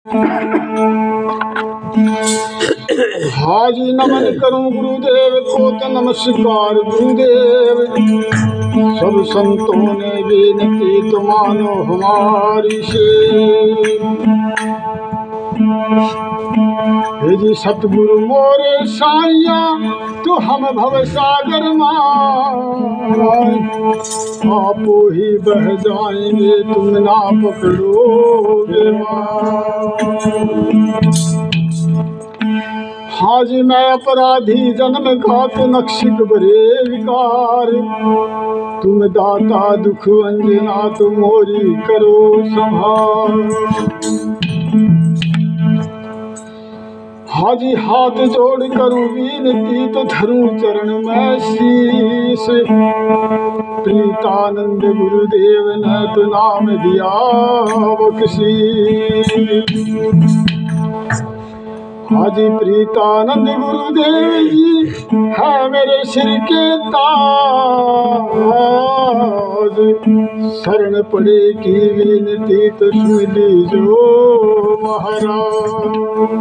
हाजी नमन करूं गुरुदेव को तो नमस्कार गुरुदेव। सब संतों ने बेनती तो मानो हमारी से। जी सतगुरु मोरे साइया तो हम भव सागर मां आप ही बह जाएंगे तुम ना पकड़ोगे हाजी मैं अपराधी जन्म घात नक्शिक बरे विकार तुम दाता दुख अंजना तुम मोरी करो संभाल। हाजी हाथ जोड़ करूं विनती तो धरूं चरण में शीश। प्रीतानंद गुरुदेव ने तो नाम दिया बख्शीश। हाजी प्रीतानंद गुरुदेव जी है मेरे सिर के ताज। शरण पड़े की विनती तो सुन लीजो महाराज।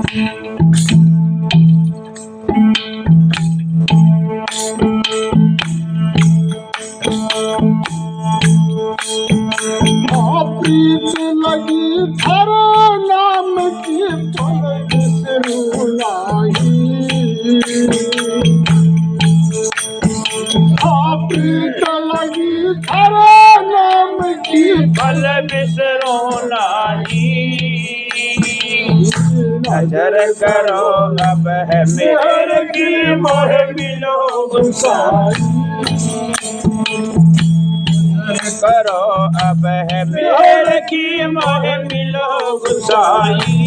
प्रीत लगी थारा नाम की पल बिसरू नाही। प्रीत लगी थारा नाम की पल बिसरो नाही। नजर करो अब है मेरे की मोह मिलो गुसाई। करो अब है मेरे की मोह मिलो गुसाई।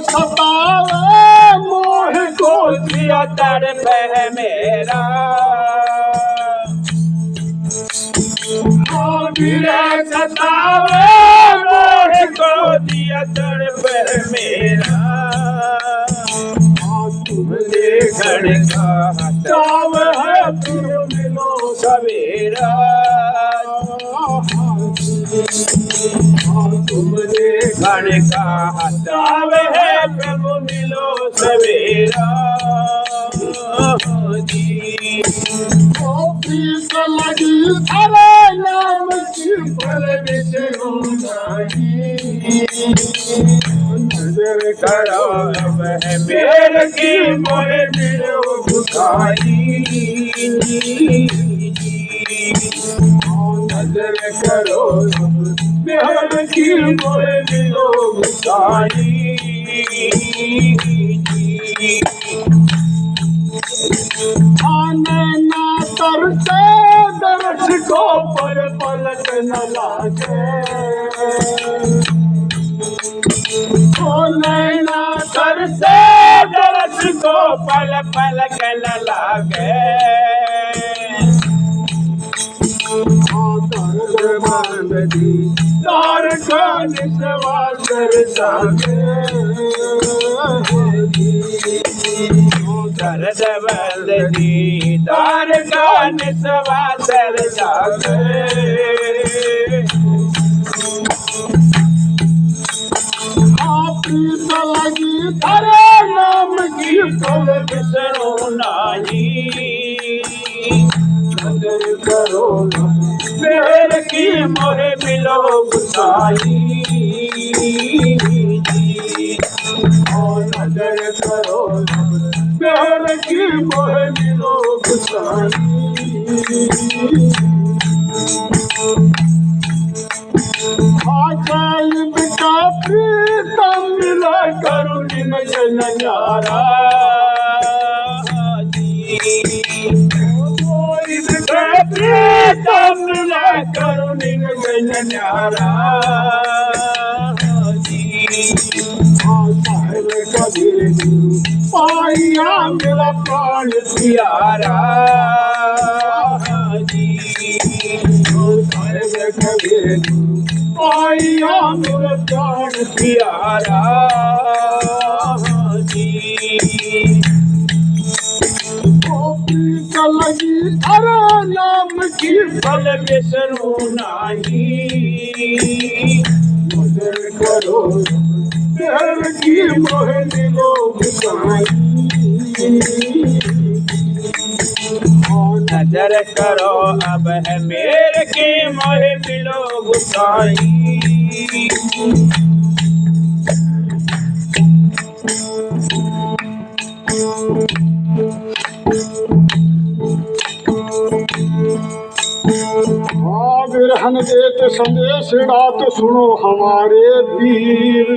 सतावे मोह को दिया तड़प है मेरा। सतावे मोह को दिया तड़प है मेरा। तुमने घड़ का चाव है तुम मिलो सवेरा। तुमने घड़ का चाव है तुम मिलो सवेरा। प्रीत लगी थारे नाम की पल बिसरू नाही। नजर करो अब है मेरे की मोह मिलो गुसाई। नजर करो मेरे की मोह मिलो गुसाई। ना तरसे दर्श को पर पलक न लागे। नैना तरसे दर्श को पल पलक न लागे। तार का निस्वास जागे। दर्द बंदी तार का निस्वास जागे। प्रीत लगी थारे नाम की पल बिसरो नाही। नजर करो मेरे की मोह मिलो गुसाई। नजर करो मेरे की मोह मिलो गुसाई। का प्रीतम मिला करुण मजन न्यारा। प्रीतम मिला करुण मजन न्यारा। कबीर पाइया मेरा प्राण प्यारा। कबीर पाइया मेरा प्राण प्यारा। प्रीत लगी अरे नाम की फल बिसरू नाही नजर करो प्यार की मोह मिलो गुसाई नजर करो अब है मेरे की मोह मिलो गुसाई बिरहन देत संदेश रात सुनो हमारे वीर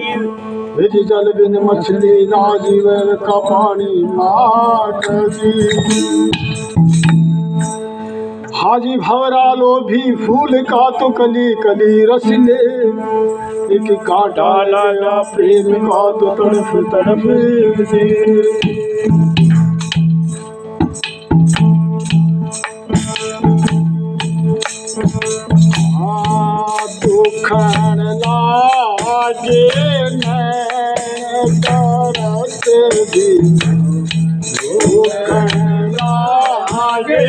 विज जल बिन मछली ना जीवन का पानी माट दी हाजी भवरा लो भी फूल का तो कली कली रस ले एक कांटा लगा प्रेम का तो तड़फ तड़फ दे दुखन लागे तरस दिन दुखन लागे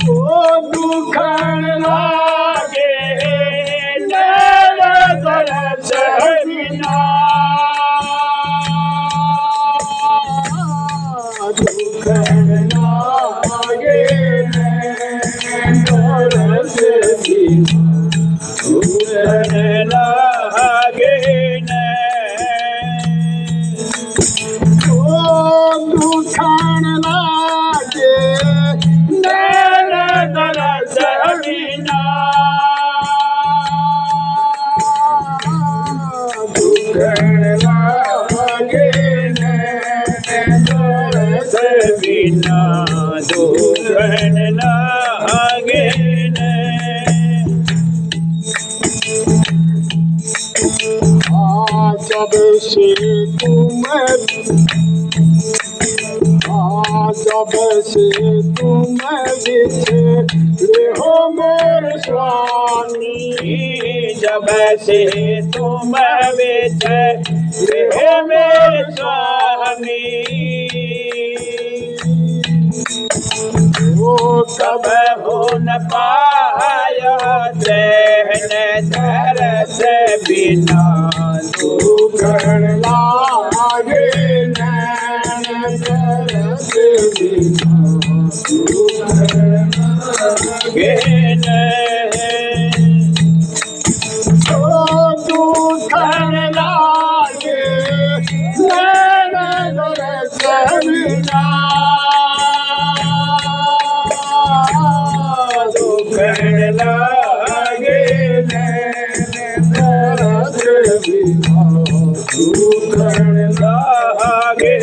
ओ दुखन लागे तरस बिना दुखन लागे तरस बिना दुखन लागे ओ दुखन लागे तरस बिना दुखन लागे तरस बिना दुखन लागे जब से तुम बिछड़े हो मोर स्वामी जब से तुम बिछड़े हो मेरे स्वामी ओ कब हो न पाया चैन तरस बिना दुखन लागे तरस बिना दुखन गे ओ दुखन लागे तरस बिना दुखन लागे तरस बिना दुखन लागे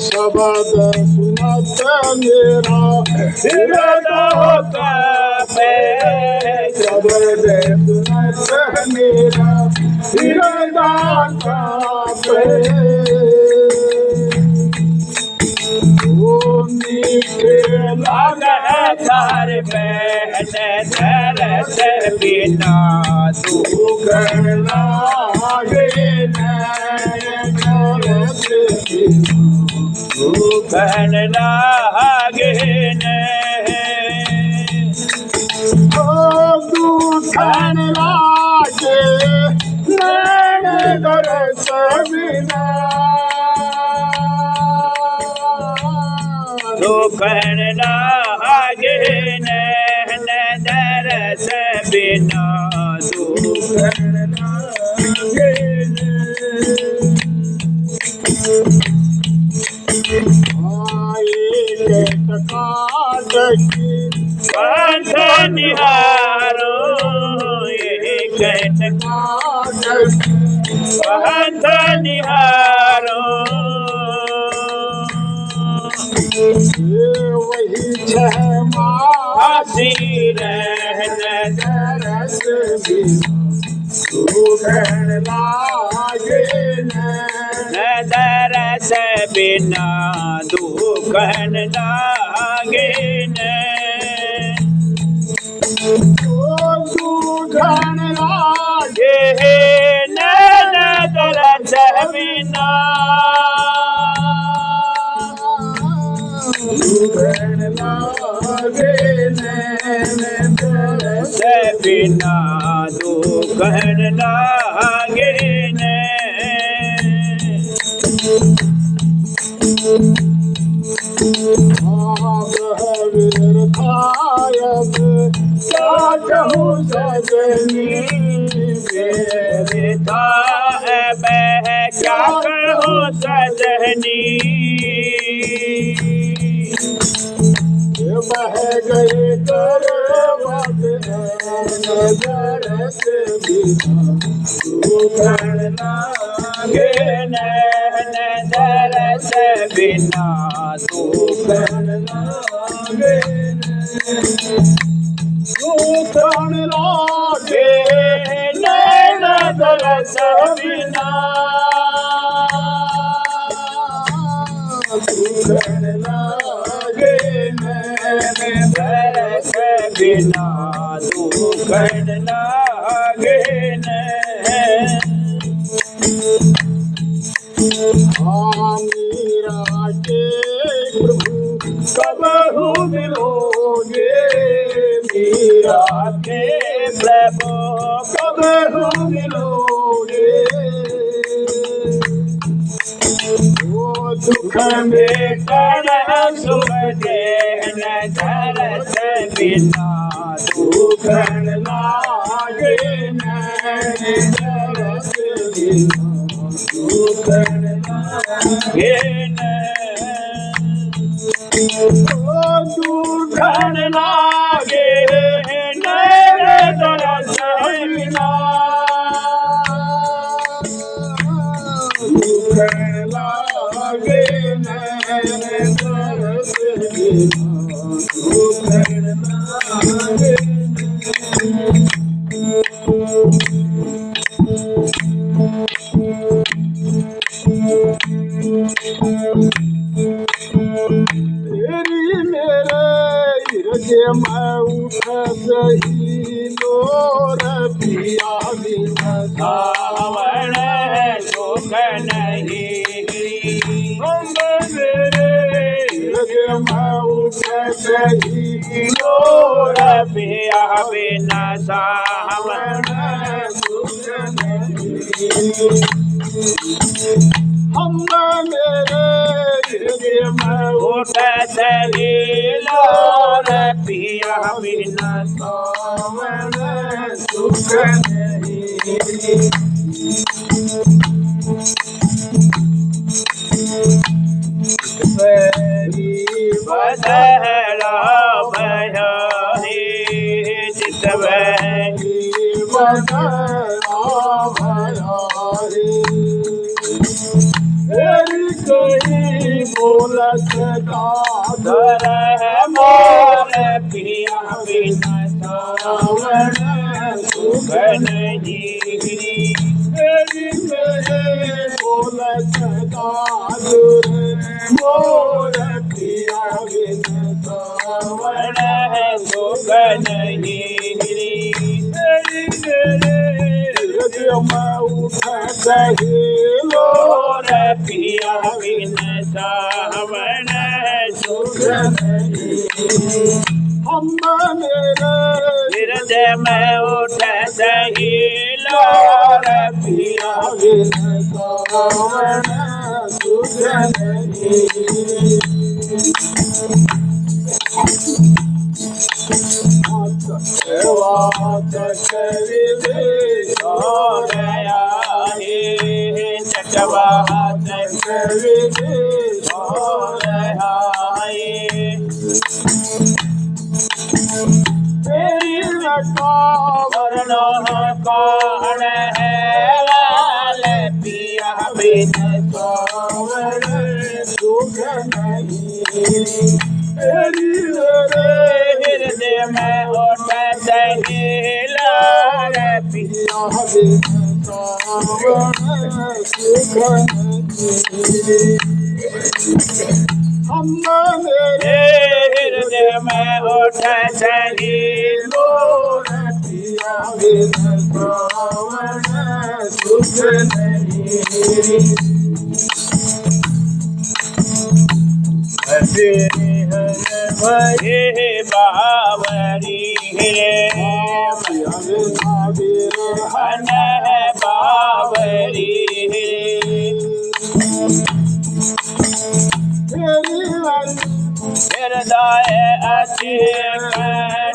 शब्द सुनत मेरा इरादा होता है शब्द सुनत मेरा इरादा पे ओ मीठे तार बहन तरस बिना दुखन लागे तरस बिना दुखन लागे ओ दुखन लागे तरस बिना दुखन लागे तरस बिना दुखन लागे पंथ निहारो एक पंथ निहारो वही छह हसी रहन तरस दुखन लागे तरस बिना दुखन लागे दुखन लागे दुख लागे ने व्यर्थायब क्या कहूँ सजनी व्यर्था बह क्या कहूँ सजनी बह गए करवट नजर से बिना दुख लागे नजर से बिना दुख लागे दुख लागे नजर से बिना दुख लागे नजर से बिना दुख लागे मीरा के प्रभु कबहू मिलोगे मीरा के प्रभु कबहू मिलोगे वो दुख में कर सुख दे नजर से बिना दुख लागे नजर से बिना दुख लागे दुख लागे नजर से बिना दुख लागे नजर से बिना दुख लागे तेरी मेरे हृदय में उठ सही लोर पिया बिना सावन सुख नहीं मेरे हृदय में उठ सही लोर पिया बिना सावन सुख नहीं हम मेरे हृदय में उठ सही लोर पिया बिना सावन सुख नहीं बदला भया चितवही कोई बोलत धर मोर पिया बिना सावन सुख नहीं बोलत मोर पिया बिना सावन सुख नहीं हृदय में उठ सही लोर पिया बिना सावन सुख हम मेरे हृदय में उठ सही लोर पिया बिना सावन सुख नहीं बात करी गया चटवात करी तेरी वर्ण कौन है लाल पिया बिना सावन सुख नहीं तेरी हृदय में उठ सही लाल पिया बिना सावन सुख नहीं हम मेरे हृदय में उठ सही लोर पिया बिना सावन सुख नहीं भरे बावरी है बाबे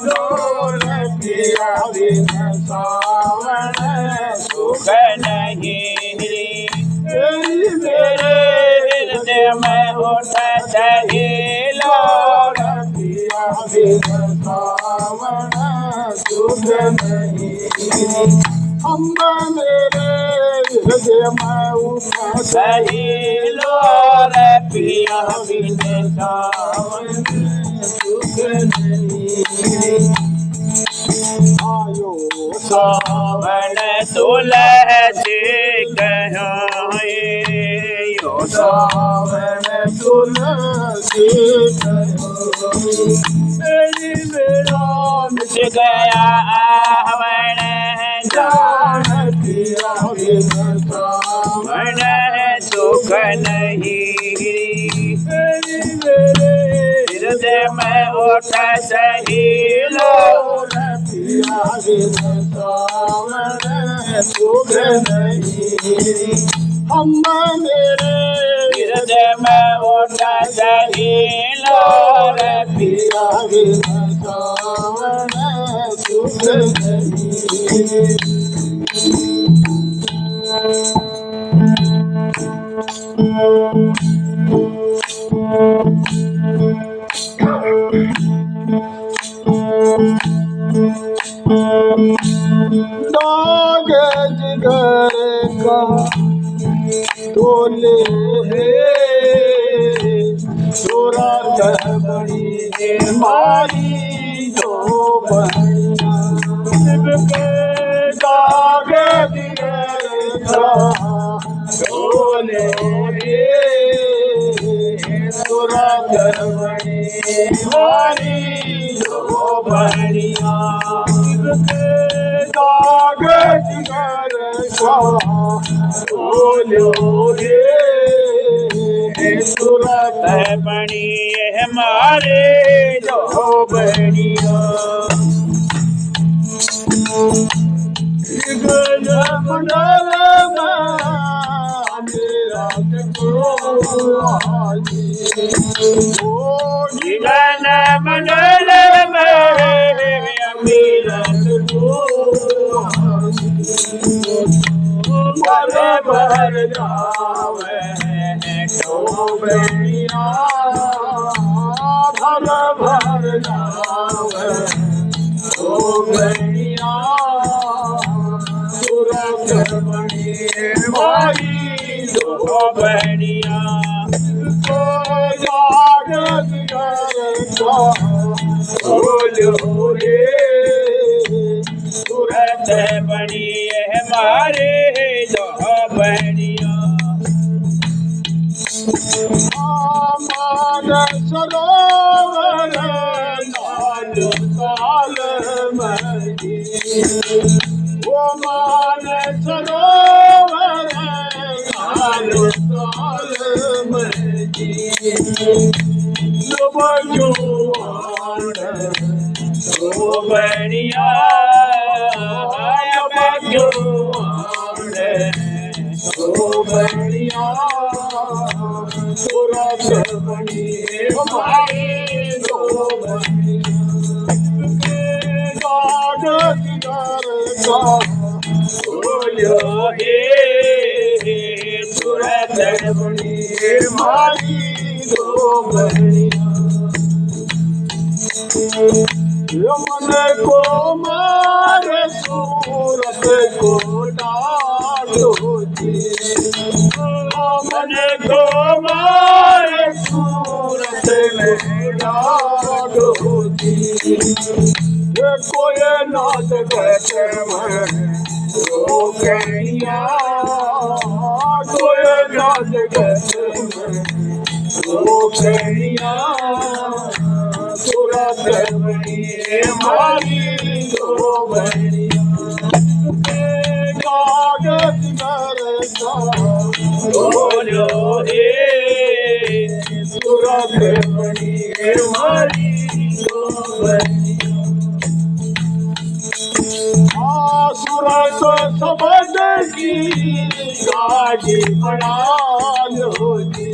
डोल पिया बिन सावन सुख नहीं तेरी मेरे हृदय में उठत हिलो पिया बिन सावन सुख नहीं अम्बा मेरे हृदय में उठत हिलो पिया बिन सावन सुख नहीं आयो सावन तुलसी कहाए यो सावन तुलसी तेरी मेरा मिट गया आवण जान पिया बिन मन सुख नहीं तेरी मेरे हृदय में उठ सहिलो पिया बिन सावन सुख नहीं हम मेरे हृदय में उठ सहिलो पिया बिन सावन सुख नहीं दाग जिगर का तोले चोरा कर बड़ी मारी जो बनिया दाग जिगर का तोले चोरा कर बड़ी मारी जो बनिया कागज कर बोलो रे सुरत बनी हमारे जो बनिया मंडल मेरा जीवन मंडल में मिलन भर भर जावे डोबरिया भर भर जावे डोबरिया सुरत बनी मारी जो बनिया को जागत करता बोलो रे सूरत बनी हमारे जो बनिया मान सरोवर लाल काल मरी वो मान सरोवर लाल काल मरी बजो जो बनिया बजो ओ बनिया सुरत बनी हमारी दो बनिया कागज करता बोलो हे सूरत बनी हमारी दो बनिया यमन को मार सूरत को डालो जी यमन को मार सूरत में डालो जी ये कोई नाच गए रो गैया कोई नाच गए रो गैया सूरत बनी मारी दो बनिया कागज करता बोलो हे सूरत बनी मारी दो बनिया सूरत समझ की गाड़ी बना लो जी,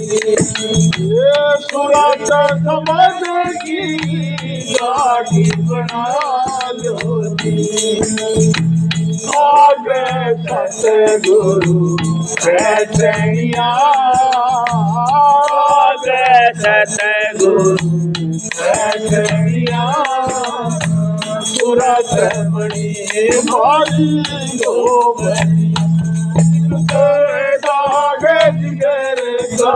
ये सूरत समझ की गाड़ी बना लो जी। आगे सतगुरु बैठिया, आगे सतगुरु बैठिया, सूरत बड़ी भारी हो दागे जिगर का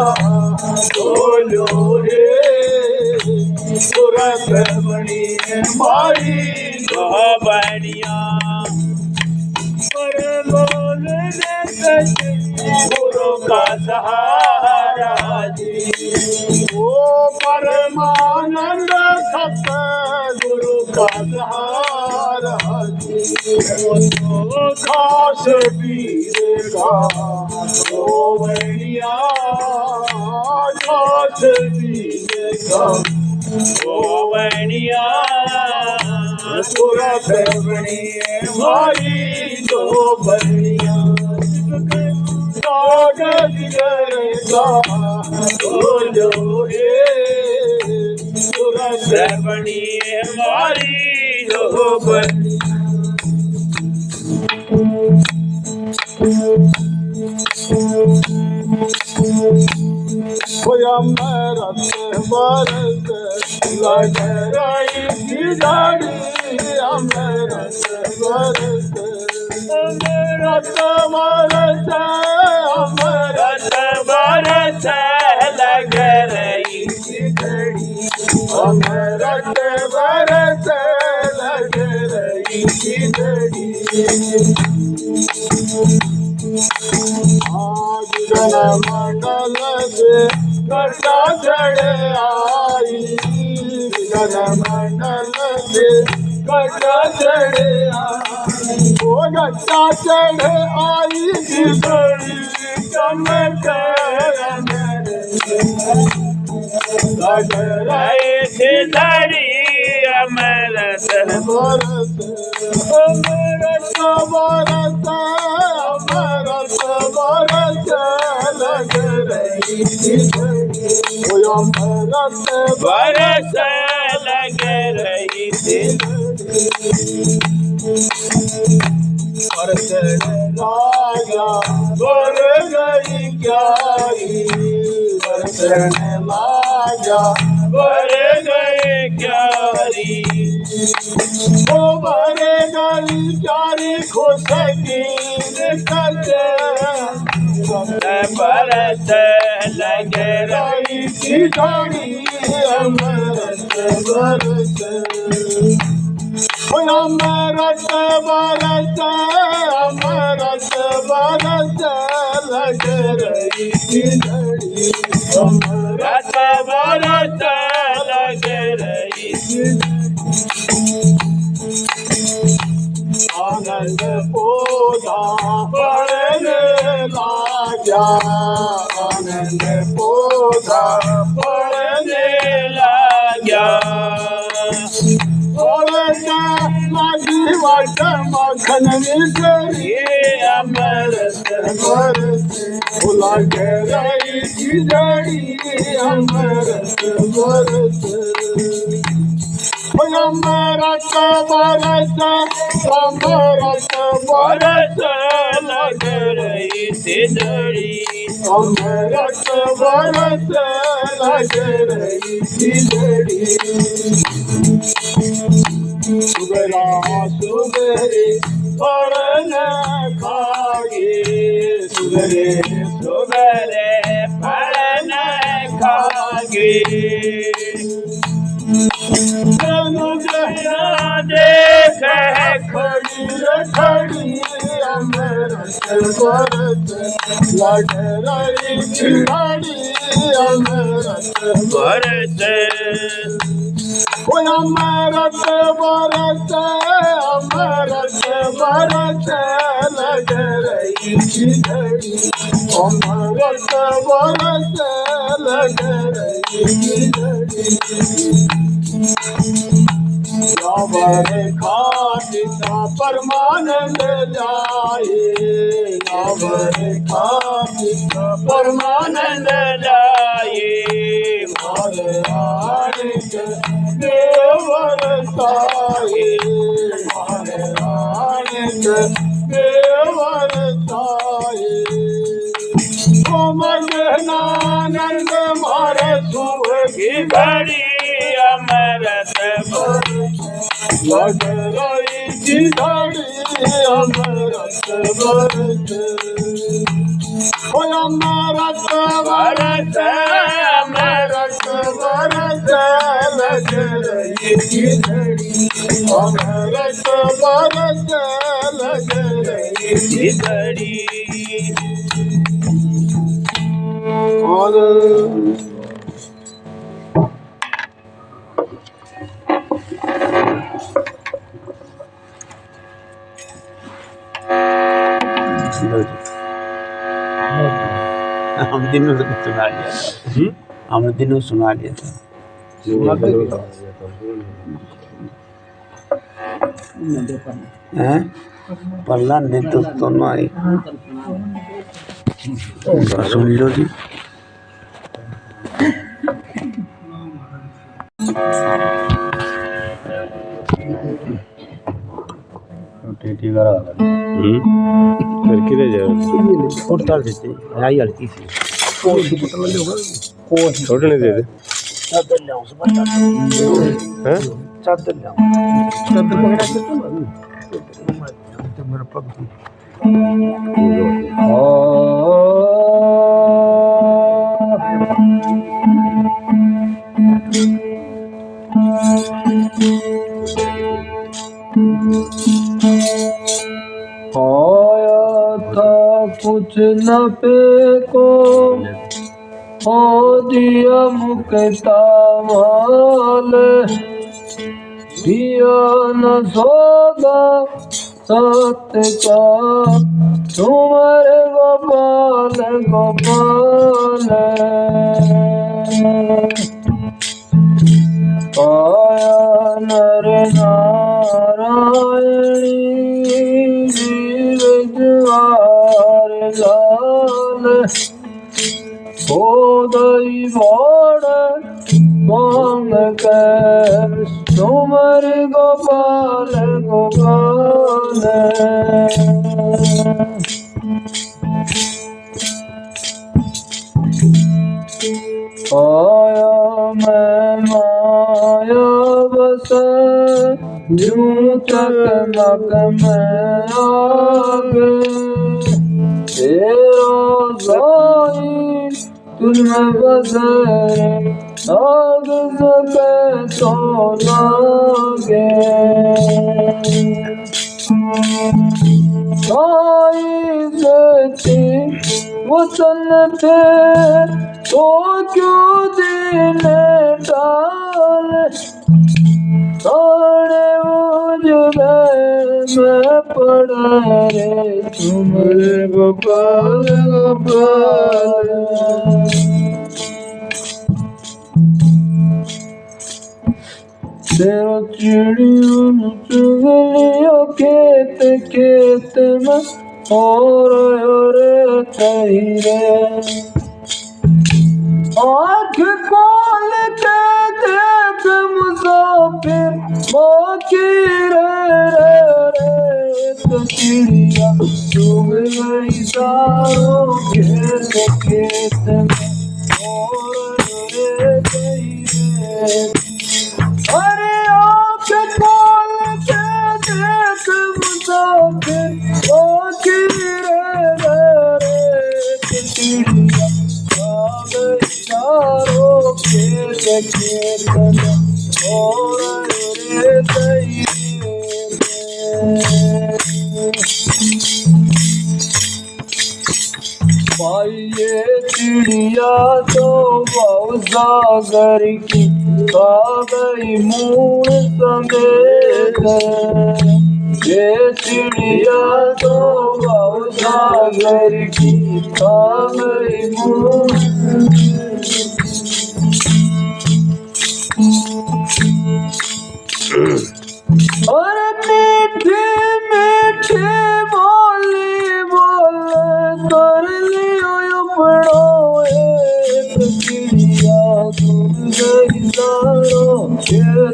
बोलो रे, सूरत बड़ी भारी हो बढ़िया। पर बोल गुरु का सहारा जी, ओ परमानंद सतगुरु का सहारा जी। ओ खास पीर का ओ बढ़िया, खास पीर का ओ बढ़िया। सूरत बड़ी भारी दो बढ़िया, कागज का बोलो रे, सूरत बड़ी हमारी हो बढ़िया। अमृत बरस लग रही थी दाढ़ी, अमृत बरस, अमृत बरस, अमृत बरस लग रही थी घड़ी, अमृत बरस लग रही थी घड़ी। आज जनमंडल से घटा चढ़ आई, जनमंडल से घटा चढ़ आई, वो घटा चढ़ आई बड़ी चमक लग रही थी धड़ी अमृत बरस, अमृत बरस, अमृत बरस लग रही थी घड़ी, ओ अमृत बरस लग रही थी। बरस लाया बोल गई क्यारी, बरस लाया बर गए क्यारी, ओ बर गई क्यारी खुश की निकले, बरस लग रही रही थी घड़ी अमृत बरस, अमृत बरस, अमृत बरस लग रही थी घड़ी, अमृत बरस लग रही थी। आनंद पौधा पड़ने लगा, आनंद पौधा पड़ने लगा लगी वट मखन मिश्री, ये अमृत बरस लग रही थी घड़ी अमृत बरस, अमृत बरस, अमृत बरस लग रही थी धड़ी, अमृत बरस लग रही थी घड़ी। सुगरा सुगरे फलन खाए, सुगरे सुगरे फल न खागे, देख खड़ी खड़ी अमृत बरस लग रही थी घड़ी अमृत बरस अमृत बरस, अमृत बरस लग रही थी घड़ी, अमृत बरस लग रही थी घड़ी। यावर खाटिता परमानंद जाए, परमानंद जाए मारे आनिक देवर ताए मारे आनिक देवर ताए ओ मगनानंद मारे सुख की घड़ी अमृत मगरई की घड़ी अमृत बरत ओ अमृत भरत अमृत बरत लग रही की घड़ी अमृत बरत लग रही की घड़ी और हम दिनों से सुना लिया था हमने दिनों सुना लिया था पल्ला नहीं तो सुनो आई सुन लो जी छोड़ने दे दे आया था कुछ न पे को हो दिया मुकता माल दिया न सौदा सत्य का तुम्हारे गोपाल गोपाल आया नर नारायणी जीव द्वार लाल होदई बाण मांग कर तुमर गोपाल गोपाल आया मैं माया बस यूं चकमक में आग तेरा साई तुझमें बसे आग सके तो लागे साई से वतन थे तो क्यों दिल डाल सारे मुझ में पड़ा रे तुम्हारे गोपाल गोपाल तेरा चिड़ियों चुगलियों खेत खेत में और तहीरे आँख खोल के देख मुसाफिर बाकी रे तो चिड़िया चुग गई सारों खेत खेत में और तहीरे अरे आँख खोल के देख मुसाफिर बाकी रे चिड़िया चारों खेत खेत और भाई ये चिड़िया तो बहु सागर की आ गई मूल समेत ये चिड़िया तो बहु सागर की आ गई मूल और मीठे मीठे बोली बोले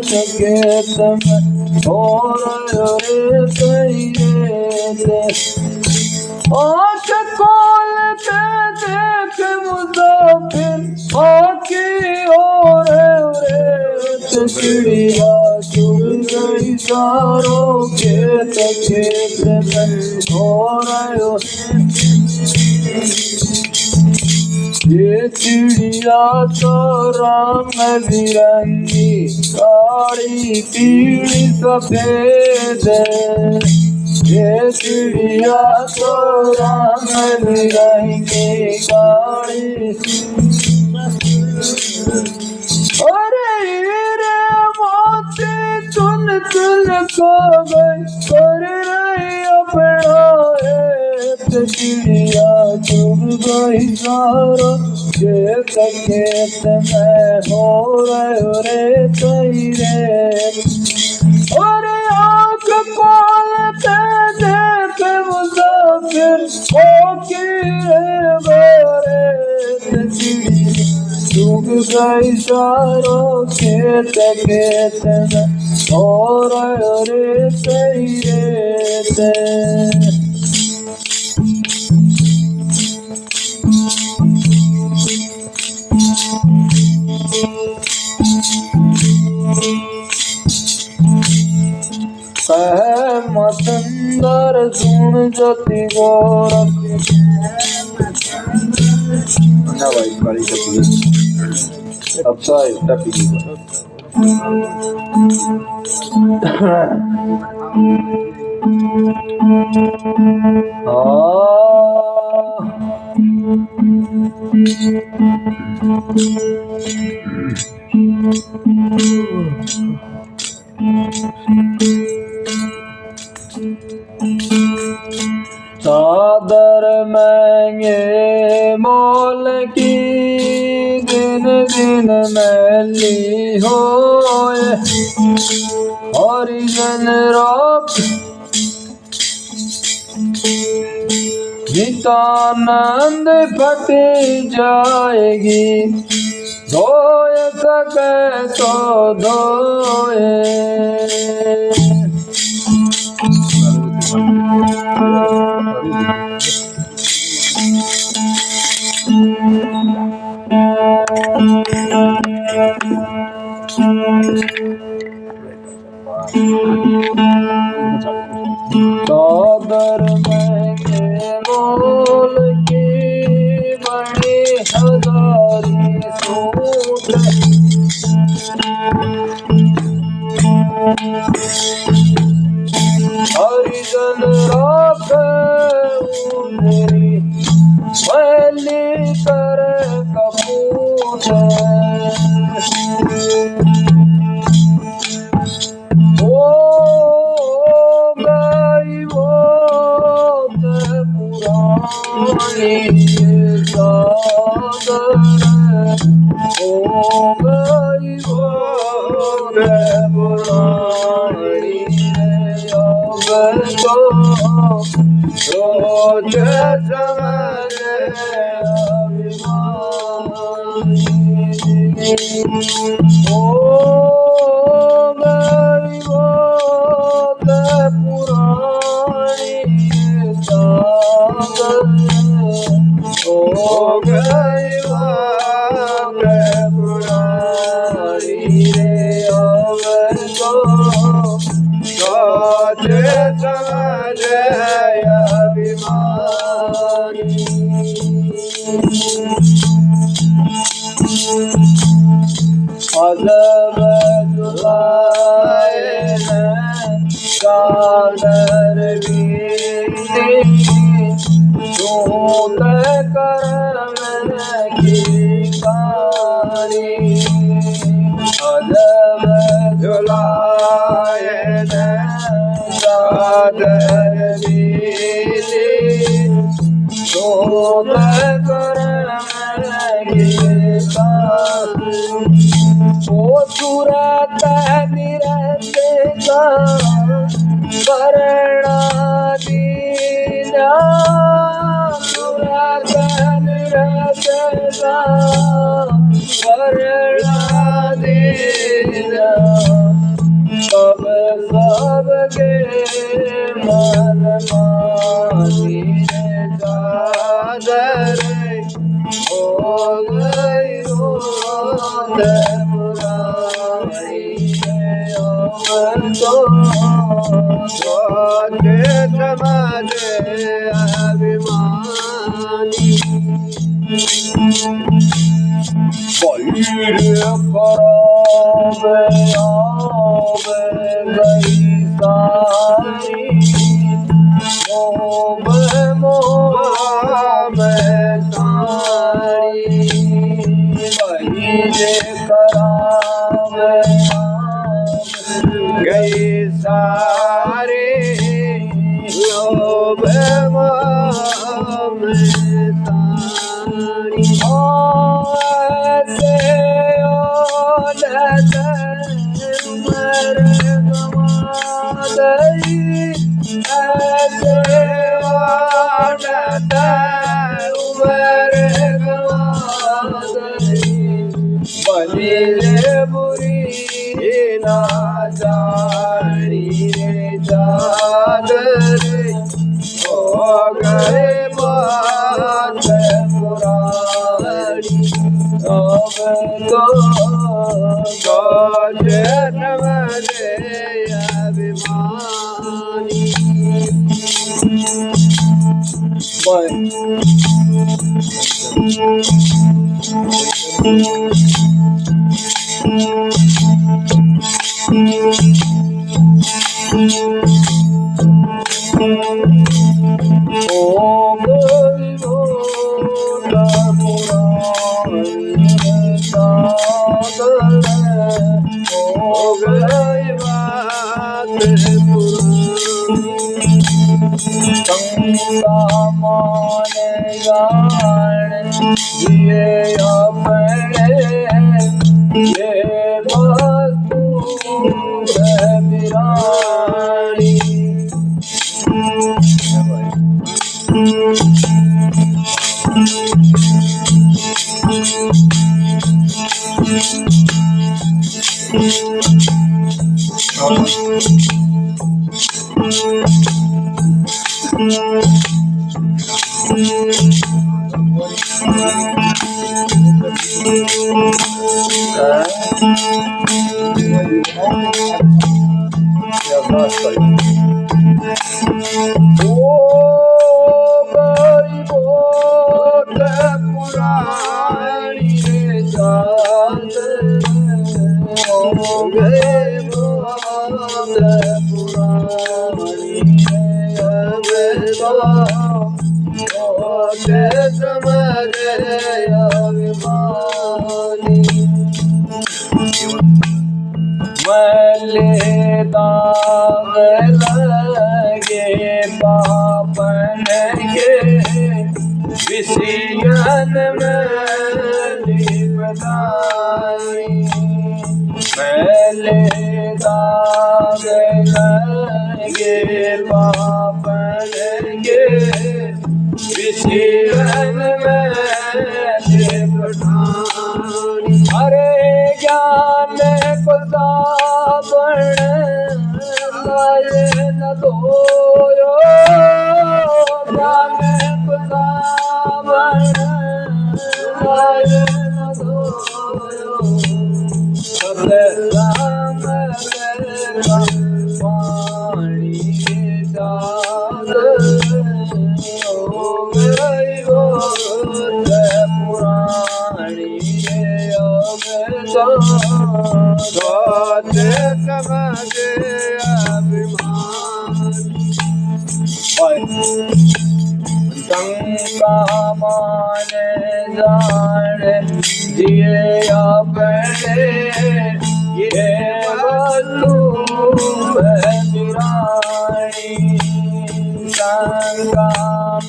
खेत में हो रहे रे तेरे आँख खोल के देख मुसाफिर आँखी हो रे चिड़िया चुग गई सारों खेत खेत में हो रहे ये चिड़िया तो राम बिरंगी काली पीली सफेद ये चिड़िया तो राम बिरंगी काली अरे रे मोती चुन चुन खा गई कर रही अपना चिड़िया चुग गई सारा खेत खेत में हो रे तेरे अरे आँख खोल के देख मुसाफिर होके रे चिड़िया चुग गई सारा खेत खेत में हो रे तेरे सुंदर सुन जति गौरव ना भाई काली टपी अब साई टपी चादर महंगे मोल की दिन दिन मैली होए हरिजन रोप नितानंद फट जाएगी धोए सके तो धोए चादर महंगे मोल की बड़ी हजारी सूट हरिजन राख उंदरी मैली कर कपूत ओ गई वो पुरानी चादर ओ गई वो पुरानी रोज समझ ओ गई वो पुरानी चादर ओ गई वो पुरानी रे सोच समझ अभिमानी अजब जुलाए चादर बीती तूत करम की कारी अजब जुलाए चादर बीती तूत करम की कारी ओ सूरत निरते का करना दीना सूरत निरते का करना दीना लगे मन मानी चादर हो गई रोद पुरानी तो सोचे समझे अभिमानी बैर करावे आवे गई सारी मोह में सारी बैर करावे गई सारे लोभ में सारी ऐसे ओढ़त उमर गवा गई ऐसे ओढ़त उमर गवा गई बली रे बुरी ना जानी रे चादर हो गए बात पुरानी अब तो जन्म दे अभिमानी माने जान दिए अपने ये वस्तु है बिरानी दाग लगे पापन के विषयन में लिपटाई मैले दाग लगे पापन के विषयन में लिपटाई हरे ज्ञान को सावण न धोयो ज्ञान को सावण न धोयो राम पाणी दाद हो गई वो पुराणी सोच समझे अभिमानी शंका माने जान दिए अपने ये वस्तु है बिरानी शंका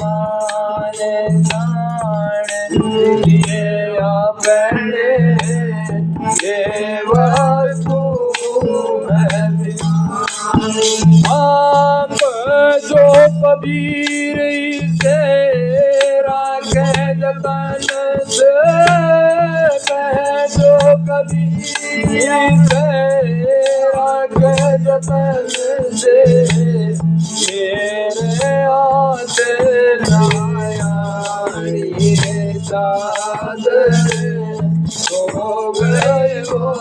माने जान दिए अपने ये वस्तु है बिरानी आप जो कबीर से राखे जतन से जो कबीर से राखे जतन से चादर हो गए वो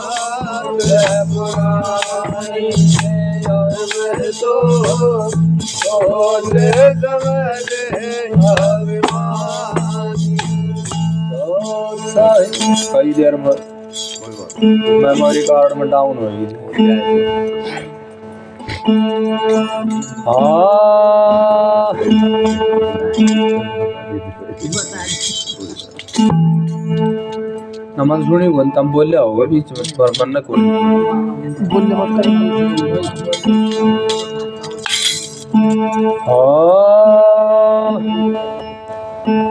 पुरानी अब तो सोच समझ अभिमानी। कई देर में मेमोरी कार्ड में डाउन हो गई। नमन सुनी बोल तम बोले होगा बीच में पर बनना कोई बोलने मत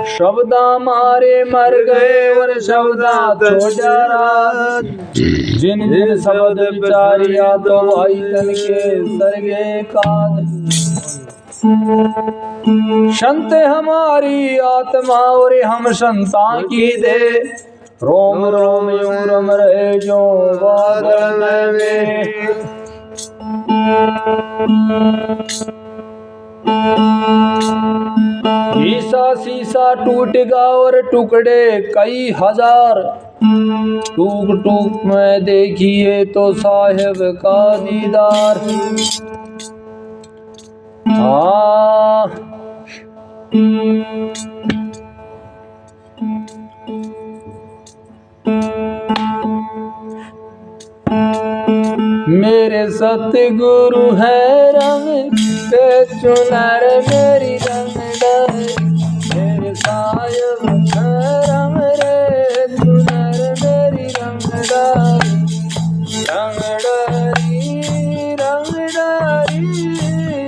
शब्दा मारे मर गए और शब्दा छोड़ा रात जिन जिन शब्द विचारिया तो भाई तन के सरगे काद। संत हमारी आत्मा और हम संता की दे रोम रोम यूं रम रहे जो बादल में। शीशा शीशा टूटेगा और टुकड़े कई हजार टूक टूक में देखिए तो साहिब का दीदार। मेरे सतगुरु है रंग के चुनर मेरी रंग डारी मेरे साहिब है रंग रे चुनर मेरी रंग डारी रंग डारी रंग डारी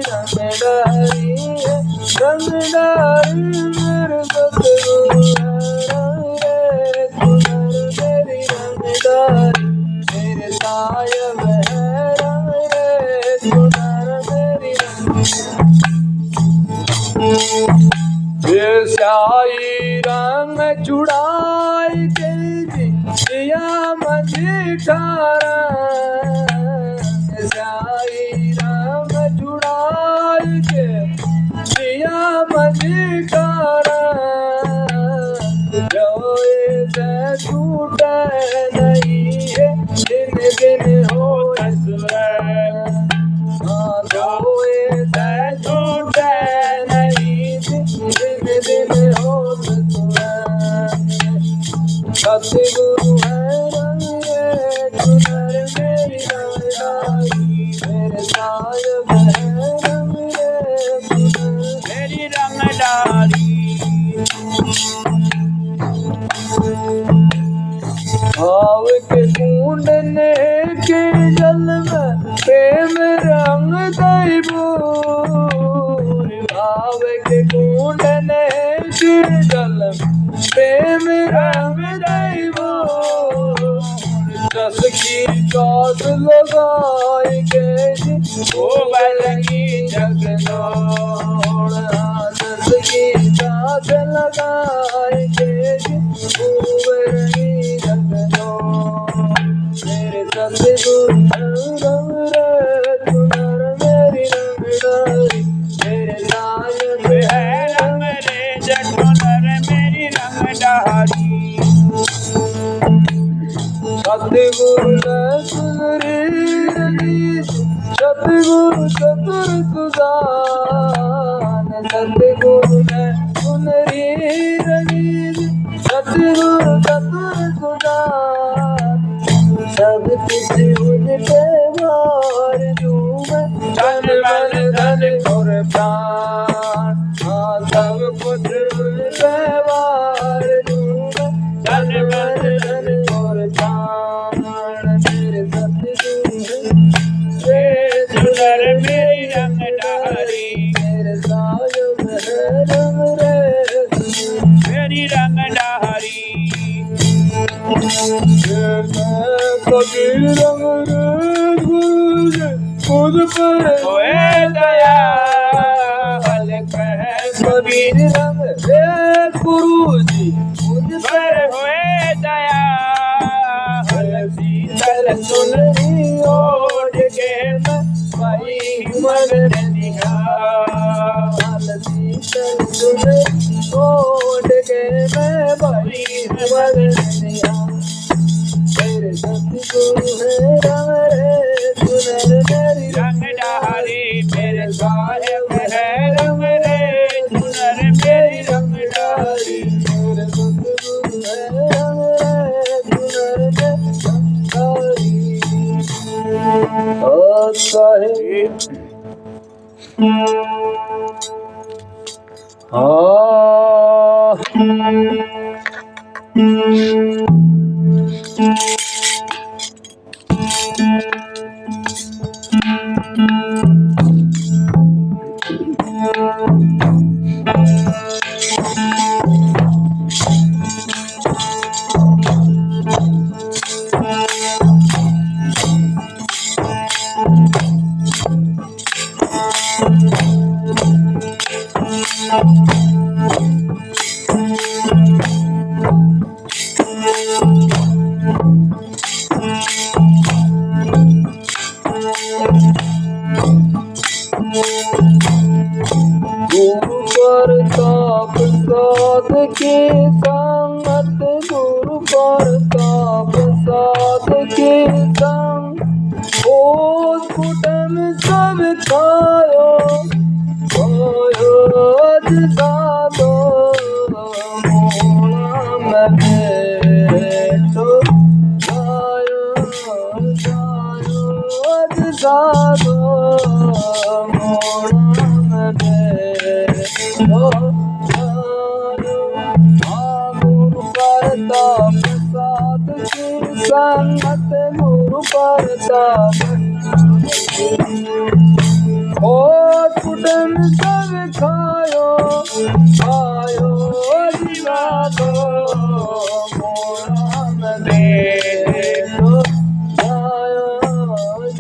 रंग डारी रंग डारी मेरे सतगुरु है रंग रे चुनर मेरी रंग डारी मेरे साहिब है रंग रे चुनर मेरी रंग। ये स्याही रंग चुड़ाई के दिया मझी ठारा स्याही रंग चुड़ाई के दिया मझी ठारा जो इसे छूटे नहीं है दिन दिन हो जो इसे छूटे नहीं दिन दिन हो सतगुरु है रंग रे चुनर मेरी रंग डारी मेरे साहिब है रंग रे चुनर मेरी रंग डारी। भाव के कूंडने के जल में प्रेम रंग दैबो भाव के कूंडने के जल में प्रेम रंग दैबो रस की चौथ लगाई के ओ बलगी जगनोड़ रस की चौथ लगाई के ओ बलगी जगनोड़ मेरे सतगुरु रंग रे चुनर मेरी रंग डारी मेरे साहिब है रंग रे चुनर मेरी रंग डारी। सतगुरु ने सुनरी सतगुरु चतुर सुजान सतगुरु ने सुनरी सतगुरु चतुर सुजान सब कुछ उनके वार दूँ मैं धन बल धन और प्राण सब कुछ उनके वार दूँ मैं धन बल धन और प्राण मेरे सतगुरु रे चुनर मेरी रंग डारी मेरे साहिब है रंग रे मेरी रंग डारी। कबीर रंग रे खुद पर होए दया हल कह कबीर रंग रे गुरु जी खुद पर होए दया हल शीतल सुनरी ओढ़ के मैं भाई मन निहा हल शीतल सुनरी ओढ़ के मैं भाई कहे गुरु प्रताप साध के संगत, गुरु प्रताप साध के संग, ओस कुटम सब खायो खायो साधो मोड़ा में बैठो खायो खायो साधो मोड़ा में बैठो खायो। गुरु प्रताप साध की संगत, गुरु प्रताप और कुटुम सब खायो खायो जीवादो मोड़ा में बैठो खायो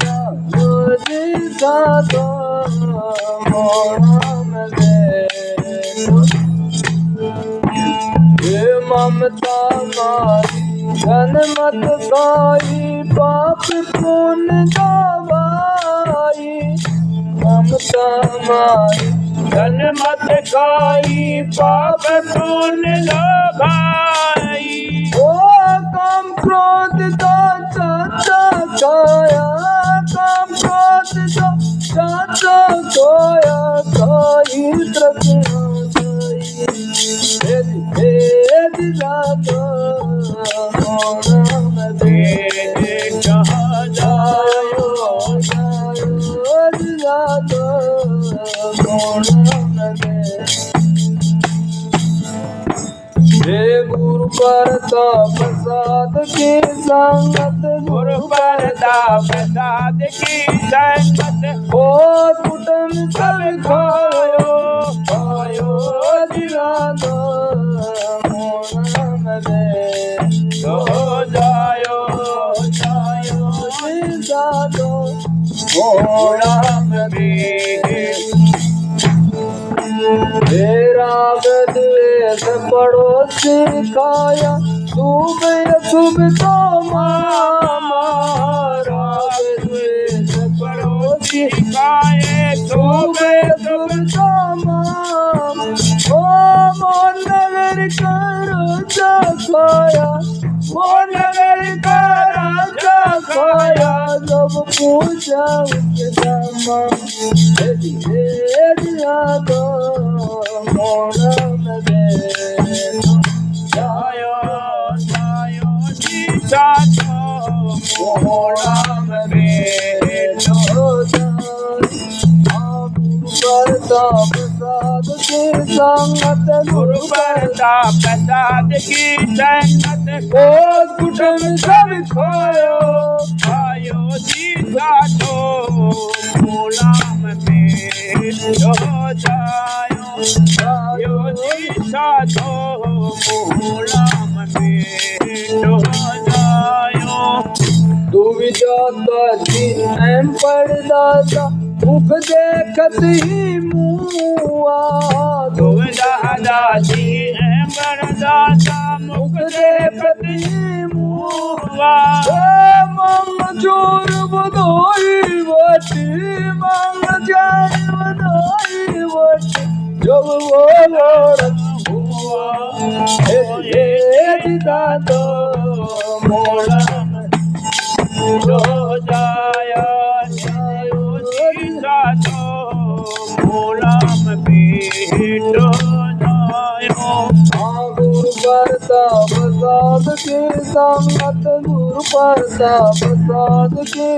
जायो जीवादो मोड़ा में बैठो। ये ममता मारी धन मत खाई, पाप पुण्य गवाई। ममता मारी धन मत खाई, पाप पुण्य गवाई। ओ काम क्रोध का चाचा खाया, काम क्रोध का चाचा खाया, खाई तृष्णा खाई। भेद जातो मोड़ा में भेद जहाँ जायो जायो जातो मोड़ा में भेद। हे गुरु प्रताप साध की संगत, गुरु प्रताप साध की संगत, ओ कुटुम सब खायो खायो जिरादो मोड़ा में बैठो जायो जायो जिरादो मोड़ा में बैठो। तेरा द्वेष पड़ोसी खाया, शुभ अशुभ तो मारा। द्वेष पड़ोसी खाए शुभ अशुभ तो माम, ओ मोर नगर का राजा खाया, मोर नगर का राजा खाया। जब पूजा उसके दामा धीरे दिया तो मोड़ा में बैठो जायो जायो जी जातो मोड़ा में बैठो। प्रताप साध की संगत, गुरु प्रताप साध की संगत, ओ कुटुम सब खायो खायो जी जातो गुलाम में हो जायो जायो जी जातो गुलाम में हो जायो। दुविधा दिन पड़दाता, मुख देखत ही मुआ। दुविधा जी बरदाता, मुख देखत ही मुआ। मंग जोर बधाई बटी, मंग जाय बधाई बटी। जब वो लड़त हुआ हे दादो मोड़ा में हो जाया जायो जी जातो गुलाम में हो जायो। गुरु प्रताप साध के संगत, गुरु प्रताप साध के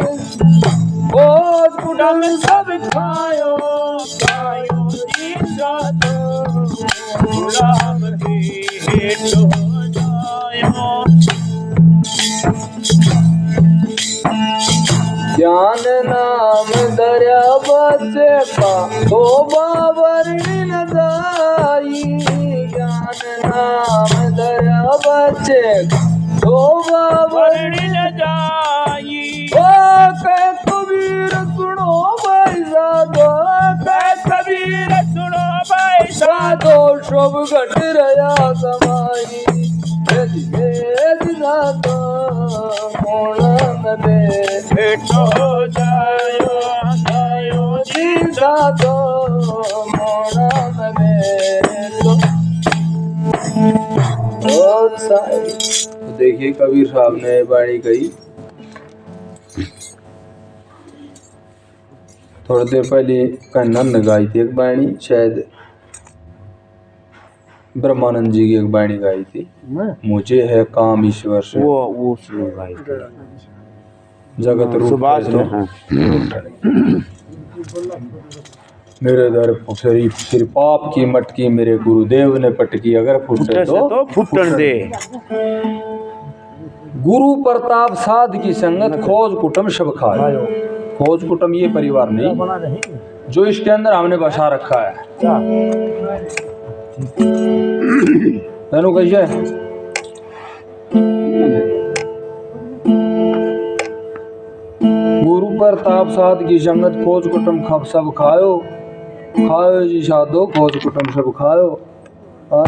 खोज कुटम सब खायो खायो जी जातो गुलाब हेठो जायो ज्ञान नाम दरिया बचे का तो बाबर न जाई ज्ञान नाम दरिया बचे तो बाबर न जाई ओ कह कबीर सुनो भाई साधो कह कबीर सुनो भाई साधो शोभ घट रया समाई भेद साधो मोणन दे हेठो जायो जायो जी साधो मोणन दे बहुत सारी। तो देखिए कबीर साहब ने बाणी कही थोड़ी देर पहले कन्नन गाई थी एक बाणी, शायद ब्रह्मानंद जी की एक बाणी गाई थी, मुझे है काम ईश्वर से वो शुरू भाई जगत रूप सुभाष है ने, मेरे दर फिर पाप की मटकी मेरे गुरुदेव ने पटकी अगर फुटे तो फुटन दे। गुरु प्रताप साध की संगत खोज कुटुम सब खाए। खोज कुटुम ये परिवार नहीं जो इसके अंदर हमने बसा रखा है। नैनो कैसे गुरु प्रताप साध की संगत खोज कुटुम खब सब खायो खायो जी साधो खोज कुटुम सब खायो। और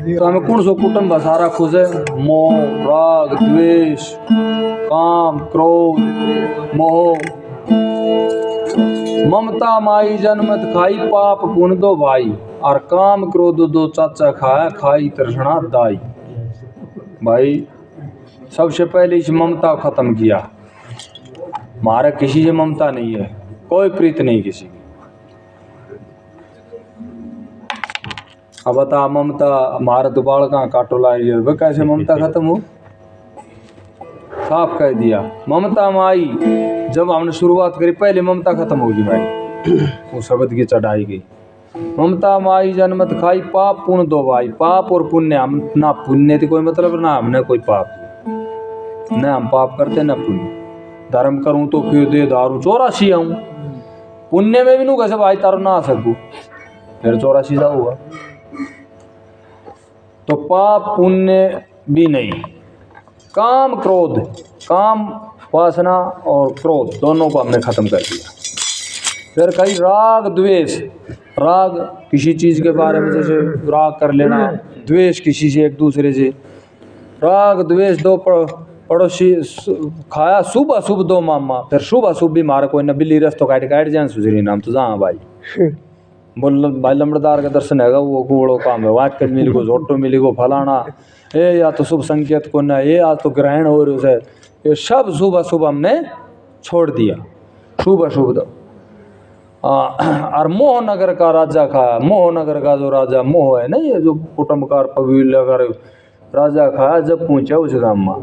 तो हमें कौन सो कुटुम बसारा खुश है? मोह राग द्वेष काम क्रोध मोह ममता माई जन्मत खाई पाप पुण्य दो भाई और काम क्रोध दो चाचा खाया खाई तृष्णा दाई। भाई सबसे पहले इस ममता को खत्म किया। हमारा किसी से ममता नहीं है, कोई प्रीत नहीं किसी की। अब बता ममता हमारा तो बाल कहाँ काटो लाई है, कैसे ममता खत्म हो? साफ कह दिया ममता माई। जब हमने शुरुआत करी पहले ममता खत्म होगी भाई, वो शब्द की चढ़ाई गई। ममता माई जन्मत खाई पाप पुण्य दो भाई। पाप और पुण्य, हम ना पुण्य थी कोई मतलब ना हमने कोई पाप, न हम पाप करते न पुण्य। धर्म करूं तो फिर दे दारू 84 आऊं, पुण्य में भी नू कैसे भाई तारो ना आ सकूं, फिर 84 जाऊंगा। तो पाप पुण्य भी नहीं, काम क्रोध, काम वासना और क्रोध दोनों को हमने खत्म कर दिया। फिर कहीं राग द्वेष, राग किसी चीज के बारे में जैसे राग कर लेना, द्वेष किसी से एक दूसरे से, राग द्वेष दो पड़ोसी खाया शुभ अशुभ दो मामा। फिर शुभ अशुभ भी मारा कोई न बिल्ली रस्तो काट काट जान सुजरी नाम तो जहाँ भाई बोल भाई लंबड़दार का दर्शन है वो कूड़ो काम है, वाक कर मिली को झोटो मिली को फलाना ये या तो शुभ संकेत को ना ये आज तो ग्रहण हो रही है, ये सब शुभ अशुभ हमने छोड़ दिया। शुभ अशुभ दो। और मोह नगर का राजा खाया, मोह नगर का जो राजा मोह है ना, ये जो कुटुंबकार पवील अगर राजा खाया जब पहुंचा उस गांव में।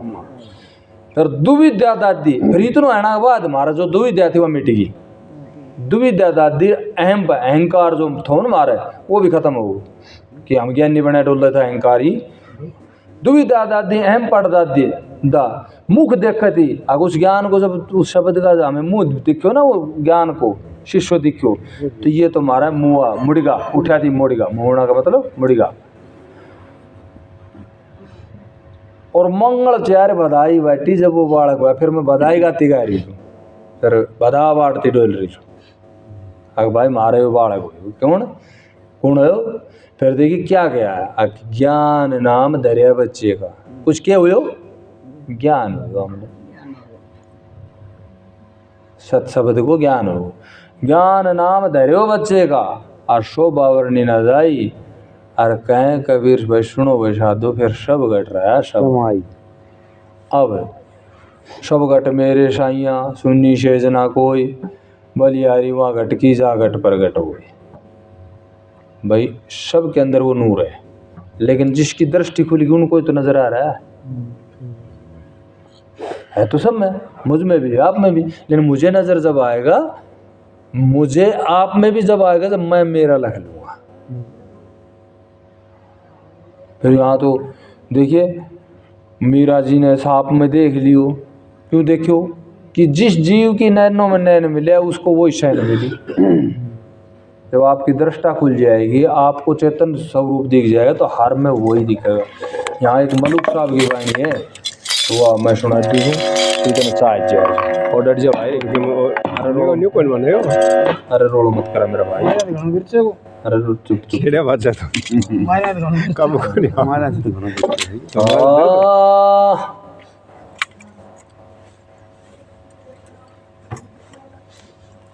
फिर दुविद्या दादी, फिर इतना आने के बाद हमारा जो दुविद्या थी वह मिट गई। दुविद्या दादी अहंकार जो थो ना मारे वो भी खत्म हो कि हम ज्ञानी बने डोले था अहंकारी। दुविद्या दादी अहम पढ़ दादी दा मुख देखती अगर उस ज्ञान को जब उस शब्द का हमें मुंह दिखो ना, वो ज्ञान को शिष्य दिखो तो ये तो मारा मुआ मुड़गा उठा थी मुड़गा, मुड़ना का मतलब मुड़गा। और मंगल चार बधाई बैठी जब वो बालक हुआ, फिर मैं बधाई गाती गा रही थी, फिर बधा बांटती डोल रही थी। अगर भाई मारे वो बालक हुए कौन कौन हो? फिर देखिए क्या गया है, ज्ञान नाम दरिया बच्चे का कुछ क्या हुआ, ज्ञान हुआ हमने सत शब्द को ज्ञान हो। ज्ञान नाम दरियो बच्चे का और शो बावरनी न जाई और कहें कबीर वैष्णो वैसाधो फिर सब घट रहा है सब। अब सब घट मेरे साइया सुन्नी शेजना कोई बलियारी वहाँ घट की जा घट पर घट हुए। भाई सब के अंदर वो नूर है, लेकिन जिसकी दृष्टि खुली उनको तो नजर आ रहा है तो सब में, मुझ में भी आप में भी, लेकिन मुझे नजर जब आएगा, मुझे आप में भी जब आएगा जब मैं मेरा लिख लूंगा। फिर यहाँ तो देखिए मीरा जी ने सांप में देख लियो, क्यों देखियो कि जिस जीव की नैनों में नैन मिले उसको वही शैन मिली। जब आपकी दृष्टा खुल जाएगी, आपको चेतन स्वरूप दिख जाएगा तो हर में वही दिखेगा। यहाँ एक मलुक साहब की वाणी है, तो वह मैं सुनाती हूँ, ठीक है, चाय जाए और डट जा भाई, अरे रोलो नहीं कोई बने हो, अरे रोलो मत करा मेरा भाई, अरे चुप चुप छेड़े बात जाता कम को नहीं हमारा तो घणो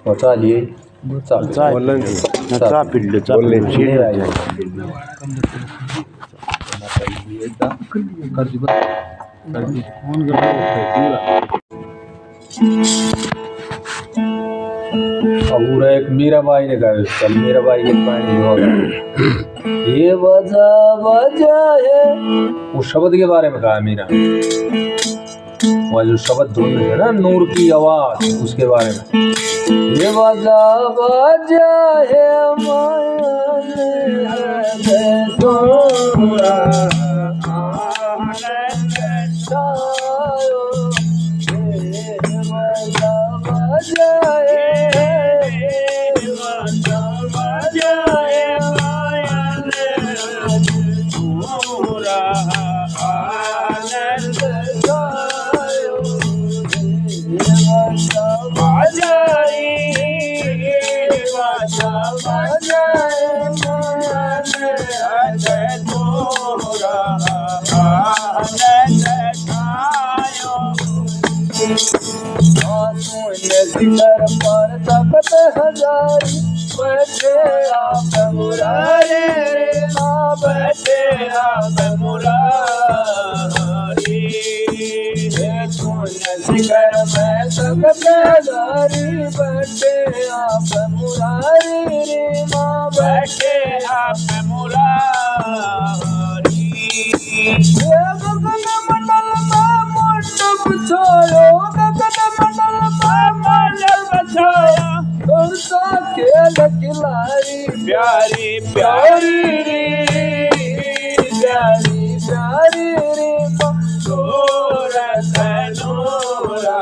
बचा लिए बोलन चा पिल्ले चा बोलने छेड़े छेड़े आया कर दी फोन अब एक मीराबाई ने कहा चल मीराबाई के पानी होगा ये बजा बजा है, उस शब्द के बारे में कहा मीरा, वह जो शब्द धुन है ना, नूर की आवाज, उसके बारे में ये बजा बजा है पर तपत हजारी बैठे आप मुरारे रे माँ, बैठे आप मुरारी शिखर में तपत हजारी बैठे आप मुरारी रे माँ, बैठे आप मुरारी गगन मंडल में मंडप छायो, गगन मंडल में मंडप छाया, तुमसा खेल खिलारी प्यारी प्यारी रे प्यारी प्यारी रे तोरा तनोरा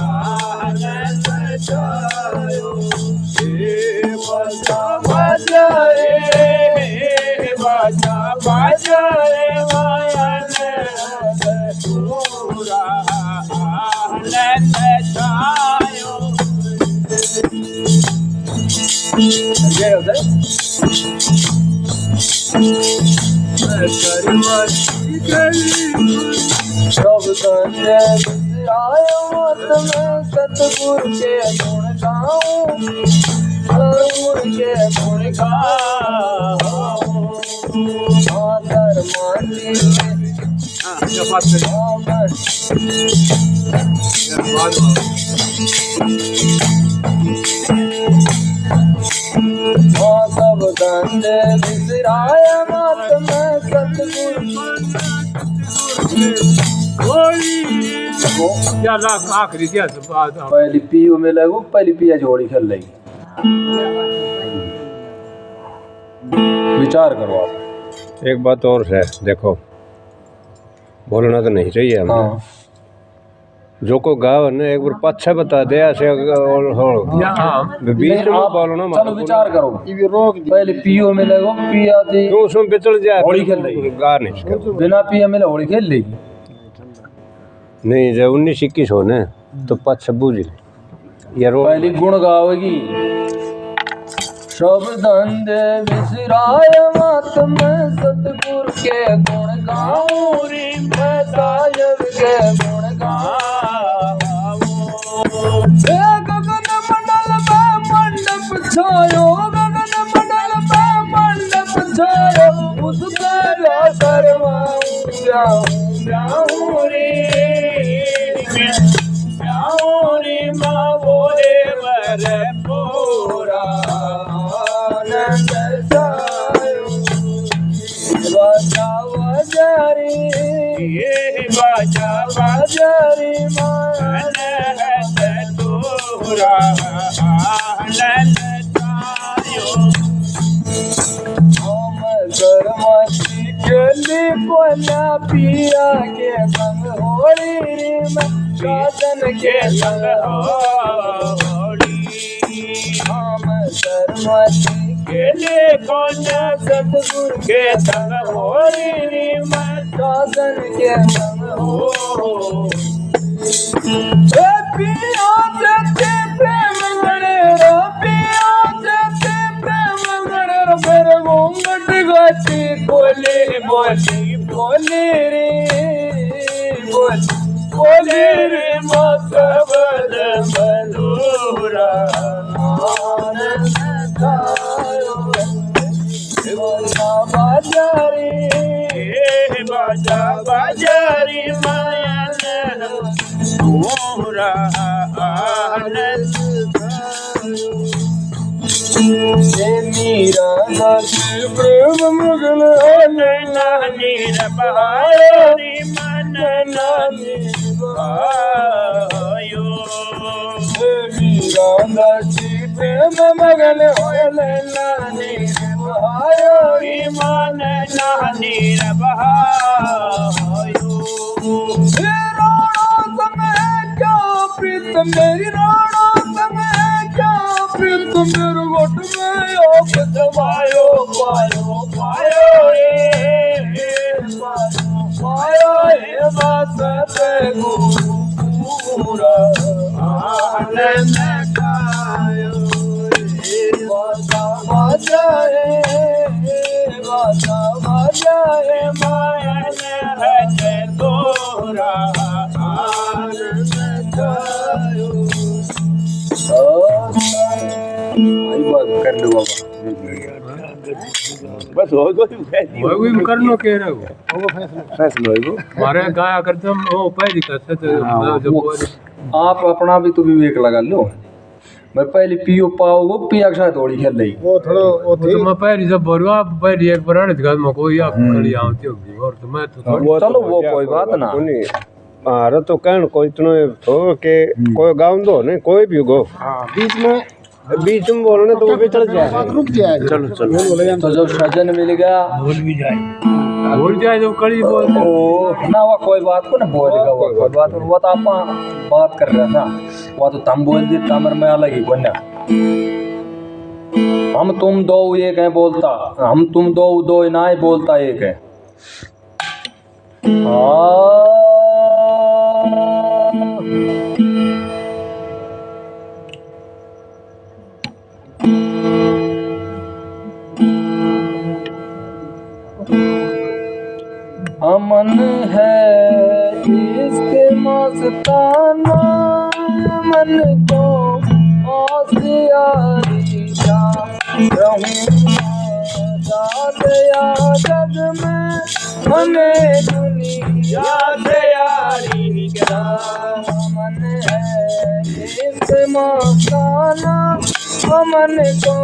आनंद छायो, हे बजा बजा रे बजा बजा रे माया ने तोरा आनंद छायो। जय हो जय सब संजय आयो मत में सतगुरु के गुण गाऊं, सतगुरु के गुण गाऊं, मातर मानी सब गंदे बिसराया मत में सतगुरु आखिरी पहली पीओ में लगो, पहली पिया जोड़ी खेल रही, विचार करो आप। एक बात और है, देखो बोलना तो नहीं चाहिए हमें। हाँ जो को गाँव ने एक बार पाछा बता दे ऐसे बीच में बोलना मत। चलो विचार करो, पहले पीओ में लगो, पिया थी क्यों उसमें बिचड़ जाए, होली खेल रही, गा नहीं बिना पिया में होली खेल लेगी नहीं। जब 19-21 होने तो पाछा बूझ ये रो पहली गुण गावेगी, सब धंधे विसराय मत में सतगुरु के गुण गाऊं रे, मैं साहिब के गुण गाऊं। गगन मंडल में मंडप छायो, गगन मंडल में मंडप छायो, उसका करवाऊं जाऊं रे माँ बोले वर पूरा आनंद छायो, बजाओ जारी बाजा बाजारी माया तोरा ललचायो हम गर्मती केली बोला पिया के संग होली में साजन के संग होली हम गर्मती केले कौन सतगुरु के संग होली में साजन के संग हो पिया जते प्रेम गणे रो पिया जते प्रेम गणे रो मेरे घूंघट गाती बोले बोली बोले रे बोले रे मसबद मधुरा आनंद गायो बोला बाजारी बाजा बाजारी माया तोरा आनंद मेरा नदी प्रेम मुगल नानी बहारी मन नानी बहायो मेरा नदी प्रेम मुगल नानी बहायो मन नानी बहायो प्रीत मेरी राणा समय क्या प्रीत मेरे गोट में आप जमायो पायो पायो रे पायो हे बात पूरा आनंद गायो बाजा बाजाए माया है तोरा आनंद गायो कर लो बाबा बस हो गई वही करनो कह रहे हो फैसला हो मारे गाया करते हम ओ पहली करते थे आप अपना भी तो विवेक लगा लो मैं पहले पियो पाओ पिया के साथ थोड़ी खेल रही वो थोड़ा वो थी तो मैं पहली जब बोलूँ आप पहली एक पुराने दिखा मैं कोई आप खड़ी आती होगी और तो मैं तो चलो वो कोई बात ना अरे तो कहन कोई इतना तो के कोई गाँव दो नहीं कोई भी गो बीच में बोलो ना तो वो भी चल जाए रुक जाएगा। चलो चलो तो जब सजन मिल गया भूल जाए जो कड़ी बोल ओ ना वो कोई बात को ना बोलेगा वो कोई बात वो तो आप बात कर रहे ना वो तो तुम बोल दिए तमर में अलग ही कोई ना हम तुम दो एक है बोलता हम तुम दो ना ही बोलता एक है अमन है इसके मस्ताना मन को आसियारी जा रहूँगा दया जग में हमें दुनिया दयारी क्या अमन है इसके मस्ताना अमन को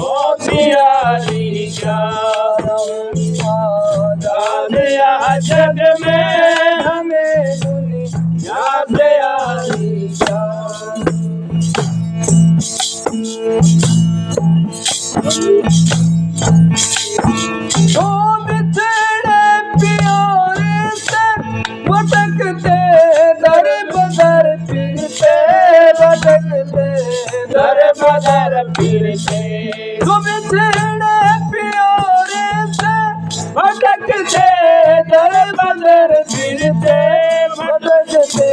आसियारी जा रहूँगा दया जग में हमें दुनिया दयारी जा तो बिछड़े प्यारे से भटकते दर बदर फिरते भटकते दर बदर फिरते तो बिछड़े प्यारे से भटकते दर बदर फिरते भटकते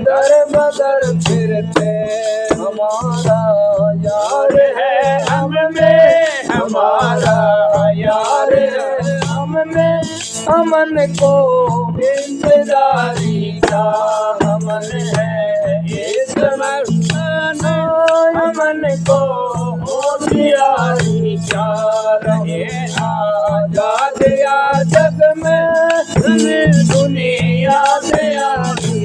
दर बदर फिरते हमारा यार है हम में हमारा यार है हम में अमन को इंतजारी का अमन है इस मस्ताना अमन को होशियारी क्या रहे आजाद या जग में दुनिया दयारी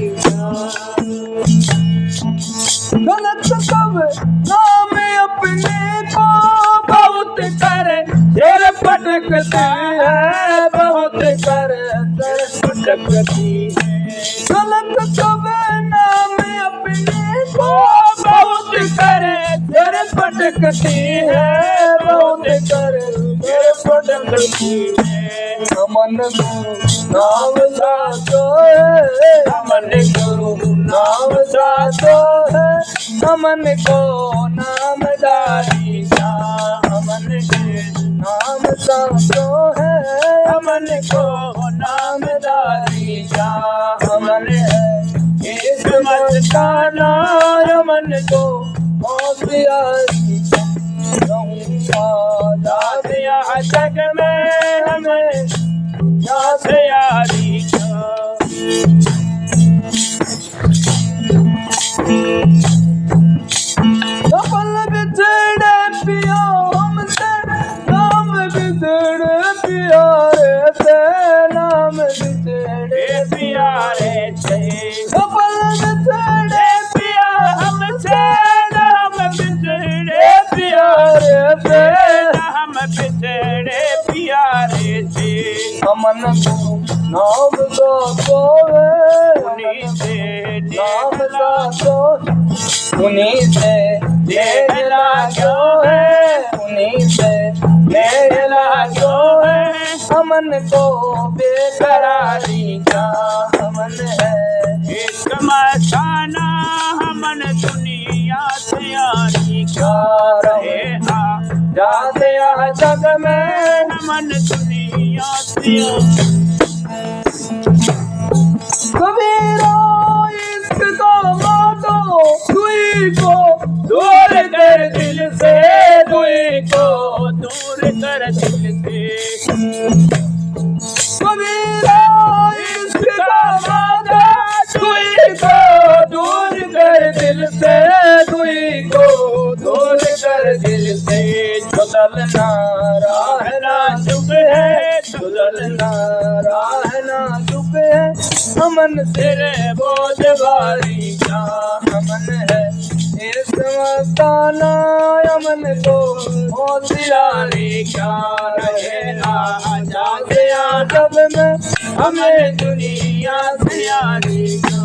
गलत सब नाम अपने को बहुत करे सिर पटकते हैं बहुत करे सिर भटकती है। गलत कबे नाम अपने को बहुत करे फिर भटकती है, बहुत करे फिर भटकती है। अमन गुरु नाम साचो है, अमन गुरु नाम साचो है, अमन को नाम दारी जा, अमन के नाम साचो है, अमन को नाम दारी जा। अमन है इस मस्ताना अमन को होशियारी रहूंगा दाद यहाँ जग में हमें याद यारी कपल बिछड़े पिया हमसे, नाम बिछड़े प्यारे से, नाम बिछड़े प्यारे थे। कपल बिछड़े पिया हमसे नाम बिछड़े प्यारे से, हम बिछड़े प्यारे थे। अमन गुरु नाम साचो है, उन्हीं से नाम साचो, उन्हीं से देर लाग्यो है, उन्हीं से देर लाग्यो है। अमन को बेकरारी का अमन है, एक मस्ताना हमन दुनिया से यारी का रहे हाँ। जाते यहाँ जग में हमन दुनिया से कबीरा इश्क को मानो, दुई को दूर कर दिल से, दुई को दूर कर दिल से। कबीरा इश्क का मानो, दुई को दूर कर दिल से, दुई को दूर कर दिल से। चलना राह ना चुप है, चलना राह ना चुप है, अमन तेरे बोझ भारी का अमन है, इस मस्ताना अमन को होशियारी का रहे ना जाते आदब में हमें दुनिया से यारी का।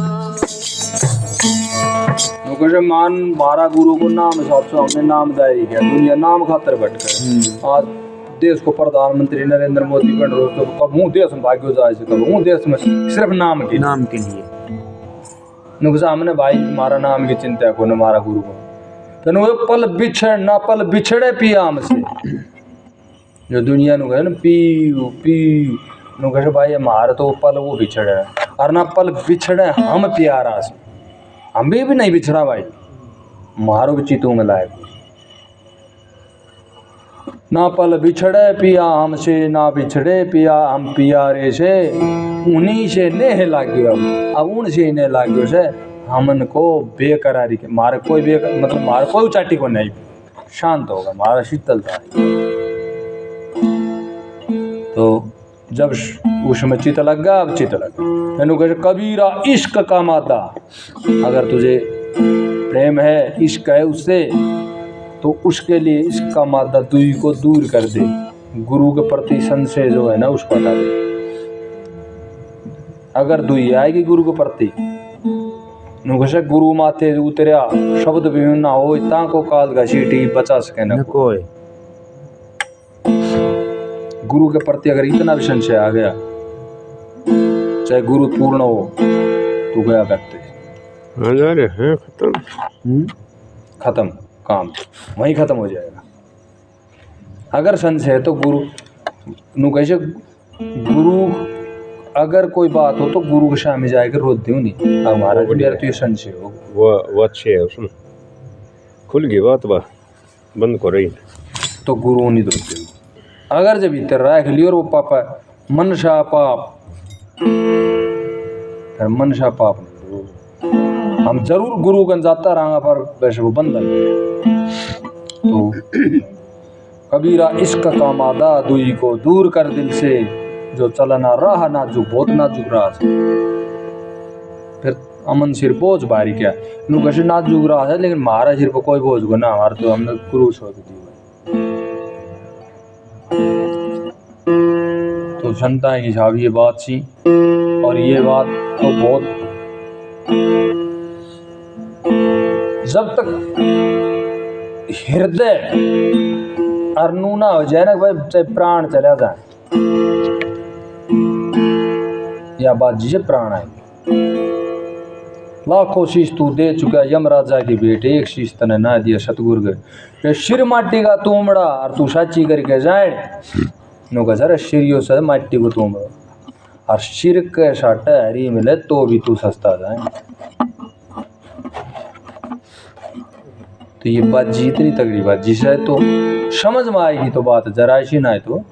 मान मारा गुरु को नाम हिसाब से हमने नामदारी किया, दुनिया नाम खातर भटकर आज देश को प्रधानमंत्री नरेंद्र मोदी बन रहे हो, तो हूँ देश में भाग्यो जाए से कब हूँ देश में सिर्फ नाम के लिए नुकसान हमने भाई मारा नाम की चिंता को न मारा गुरु को तो नु पल बिछड़ ना पल बिछड़े पिया हमसे जो दुनिया नु कहे ना पी नु कहे भाई हमारा तो पल वो बिछड़े और ना पल बिछड़े हम प्यारा से हम भी नहीं बिछड़ा भाई मारो भी चीतों में लायक ना पल बिछड़े पिया हमसे ना बिछड़े पिया हम पियारे से उन्हीं से नेह लाग्यो अब उनसे नेह लाग्यो से हमन को बेकरारी के मारे कोई मतलब मारे कोई चाटी को नहीं शांत होगा मारा शीतलता तो जब उसमें चित लग गया अब चित लग मैंने कहा कबीरा इश्क का मादा अगर तुझे प्रेम है इश्क है उससे तो उसके लिए इसका मादा दुई को दूर कर दे गुरु के प्रति संशय जो है ना उसको हटा दे अगर दुई आएगी गुरु के प्रति नुकसे गुरु माथे उतरिया शब्द भी ना हो इतना को काल घसीटी बचा सके ना कोई गुरु के प्रति अगर इतना भी संशय आ गया चाहे गुरु पूर्ण हो तो गया व्यक्ति खत्म काम वहीं खत्म हो जाएगा अगर संशय है तो गुरु नु कैसे गुरु अगर कोई बात हो तो गुरु के सामने जाएगा रोज दो नहीं हमारा तो ये संशय हो वो अच्छे है उसमें खुल गई बात बंद कर रही तो गुरु नहीं दोते अगर जब इतर रख लियो और वो पापा मनसा पाप फिर मनसा पाप नहीं हम जरूर गुरु गन जाता रहा पर वैसे वो बंधन तो कबीरा इश्क का मादा दुई को दूर कर दिल से जो चलना रहा नाजुक बहुत नाजुक रहा फिर अमन सिर बोझ भारी क्या नु कैसे नाजुक रहा है लेकिन हमारा सिर पर कोई बोझ को ना हमारा तो हमने गुरु छोड़ दी तो जनता की साहब ये बात सी और ये बात तो बहुत, जब तक हृदय अरनूना हो जाए ना भाई, चाहे प्राण चला जाए, या बात जी प्राण आए। लाखों शीश तू दे चुका यमराजा की बेटे, एक शीश तने ना दिया सतगुरु के शिर माटी का तूमड़ा, और तू साची करके जाए नो का सर शिरियो से माटी को तूमड़ा, और शिर के साटे हरी मिले तो भी तू सस्ता जाए। तो ये बात जी इतनी तगड़ी बात, जिसे तो समझ में आएगी तो बात जरा ऐसी ना है तो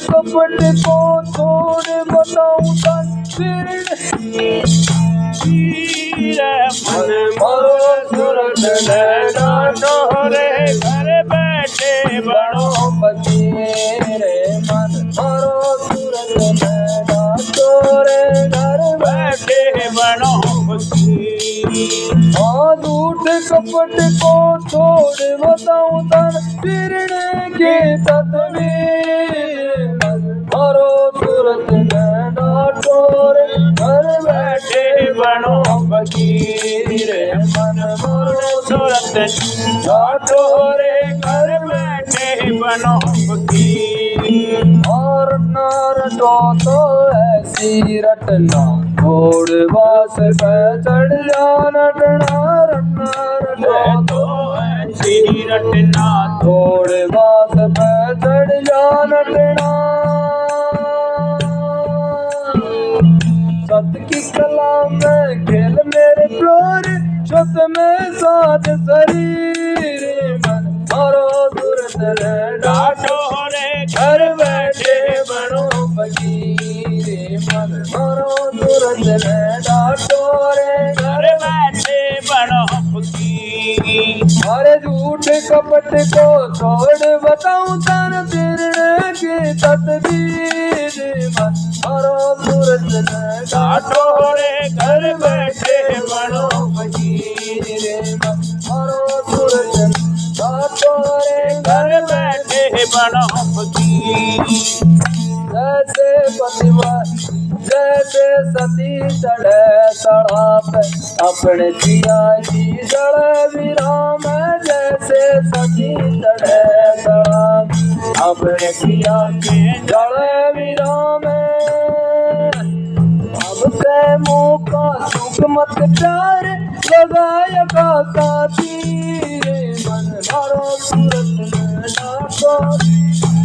कपट को छोड़ बताऊं मन मरो सूरत नैना तोरे, घर बैठे बड़ो फकीरे। मन मरो सूरत नैना तोरे, घर बैठे बड़ो फकीरे। हाँ झूठ कपट को छोड़ बताऊं तन फिरने की तस्वीर। मरो सूरत नैना तोरे, घर बैठे बनो फकीरे। मन मरो सूरत नैना तोरे, घर बैठे बनो फकीरे। और नार तो ऐसी रटना, छोड़ बास पे चढ़ जा नटना। नार तो ऐसी रटना, छोड़ बास पे चढ़ जा नटना। सत की कला में खेल मेरे प्यार, शत में साथ शरीर। मन मारो सूरत नैना तोरे, घर बैठे बनो फकीरे। मन मारो सूरत नैना तोरे, घर बैठे बनो फकीरे। अरे झूठ कपट को छोड़ बताऊं तन फिरने की तस्वीर। मन मारो सूरत नैना तोरे, घर बैठे बनो फकीरे। मन मारो सूरत नैना तोरे, घर बैठे बनो फकीरे। जैसे पतिवार जैसे सती चढ़े सड़ा पे, अपने पिया की जड़े विराम। जैसे सती चढ़े सड़ा, अपने पिया के जड़े विराम। अब से मुँह का सुख मत प्यार, लगाया का साथी। मन मारो सूरत नैना तोरे,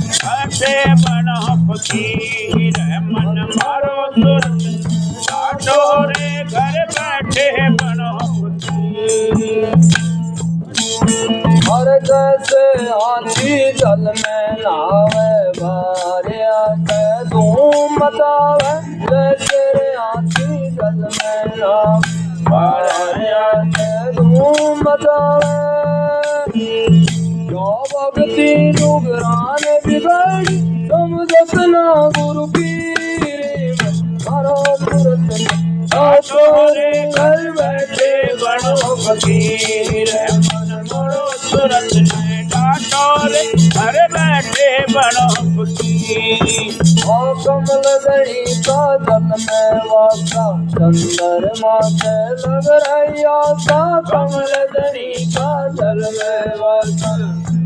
बैठे बनो फकीर। मन मारो सूरत नैना तोरे, घर बैठे बनो फकीर। और जैसे हाथी जल में नावे, भारिया के धूम मचावे। जैसे हाथी जल में नावे, भारिया के धूम मचावे। जो भक्ति रुगरान बिगड़ी, तुम जतना गुरु पीर। मारो सूरत नैना तोरे, घर बैठे बनो फकीर। मन मारो सूरत नैना तोरे, घर बैठे बनो फकीर। ओ कमल दड़ी का जल में वासा, चंद्रमा से लग रही आशा। कमल दड़ी का जल में वासा,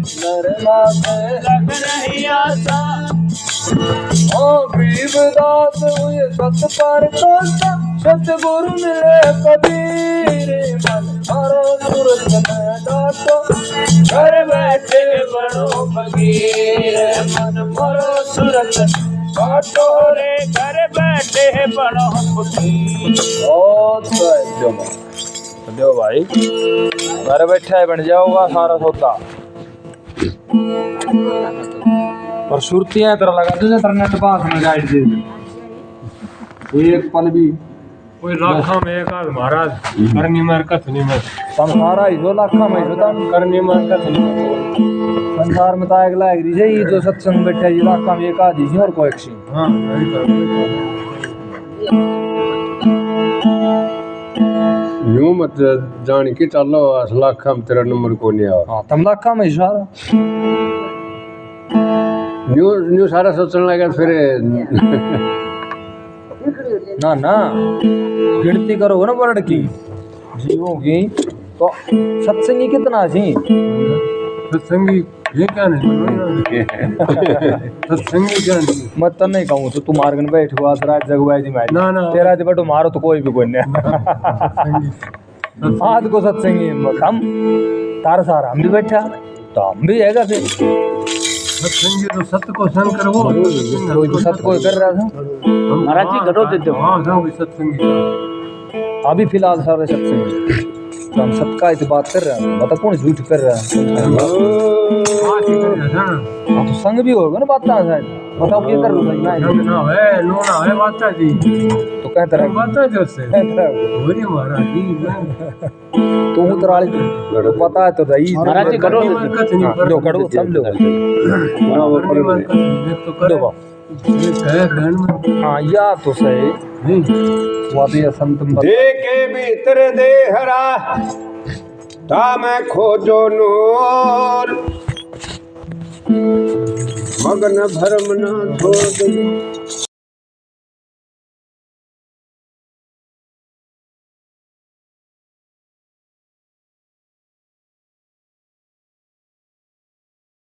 चंद्रमा से लग रही आशा। ओ गरीबदास हुए सत पर कोसा, सतगुरु मिले कबीर। मन मारो सूरत नैना तोरे, घर बैठे बनो फकीर। मन मारो सूरत तोरे घर बैठे बनो फकीर। बहुत एकदम दो भाई घर बैठा है बन जाओगा सारा सौदा और सुरतियां तरह लगा दे तरह पास में गाइड दे एक पल भी कोई लाखा में एक आध महाराज करनी मार कथनी में संसारा ही 2 लाख में ही होता करनी मार कथनी में संसार में तो एक लाख दी ये जो सत्संग बैठा है लाख में एक आधी और कोई एक सी हाँ नहीं कर यूं मत जान के चलो लाख हम तेरा नंबर को नहीं आ हाँ तुम लाख में ही सारा न्यू न्यू सारा सोचने लगा फिर ना ना गिनती करोगे ना वर्ड की जीवों की तो सत्संगी कितना सी सत्संगी ये क्या नहीं सत्संगी क्या नहीं मैं तो नहीं कहूँ तो तू मार्गन बैठ हुआ रात जगवाई दी मैं ना ना तेरा जब बैठो मारो तो कोई भी कोई नहीं आज को सत्संगी हम तार सारा हम भी बैठा तो हम भी हैगा फिर सत्संगी तो सत्य को संग करो कोई तो सत्य कोई कर रहा था महाराज जी घटो देते हो हाँ हाँ सत्संगी अभी फिलहाल सारे सत्संगी तो हम सबका इस बात कर रहे हैं बता कौन झूठ कर रहा है हाँ ठीक है ना हाँ तो संग भी होगा ना बात शायद बताओ ये कर लो भाई संग ना है नो ना है माता जी तो कहते रहे माता जी उससे बोलिए महाराज जी तू उतराली पता है तो रही महाराज जी घटो देते हो। कथनी दो करो समझो करनी मार कथनी तो करे दो है बहन में हाँ या तो सही नहीं वादिया संतम दे के भीतर दे हरा ता मैं खोजो नूर मगन भरम न छोड़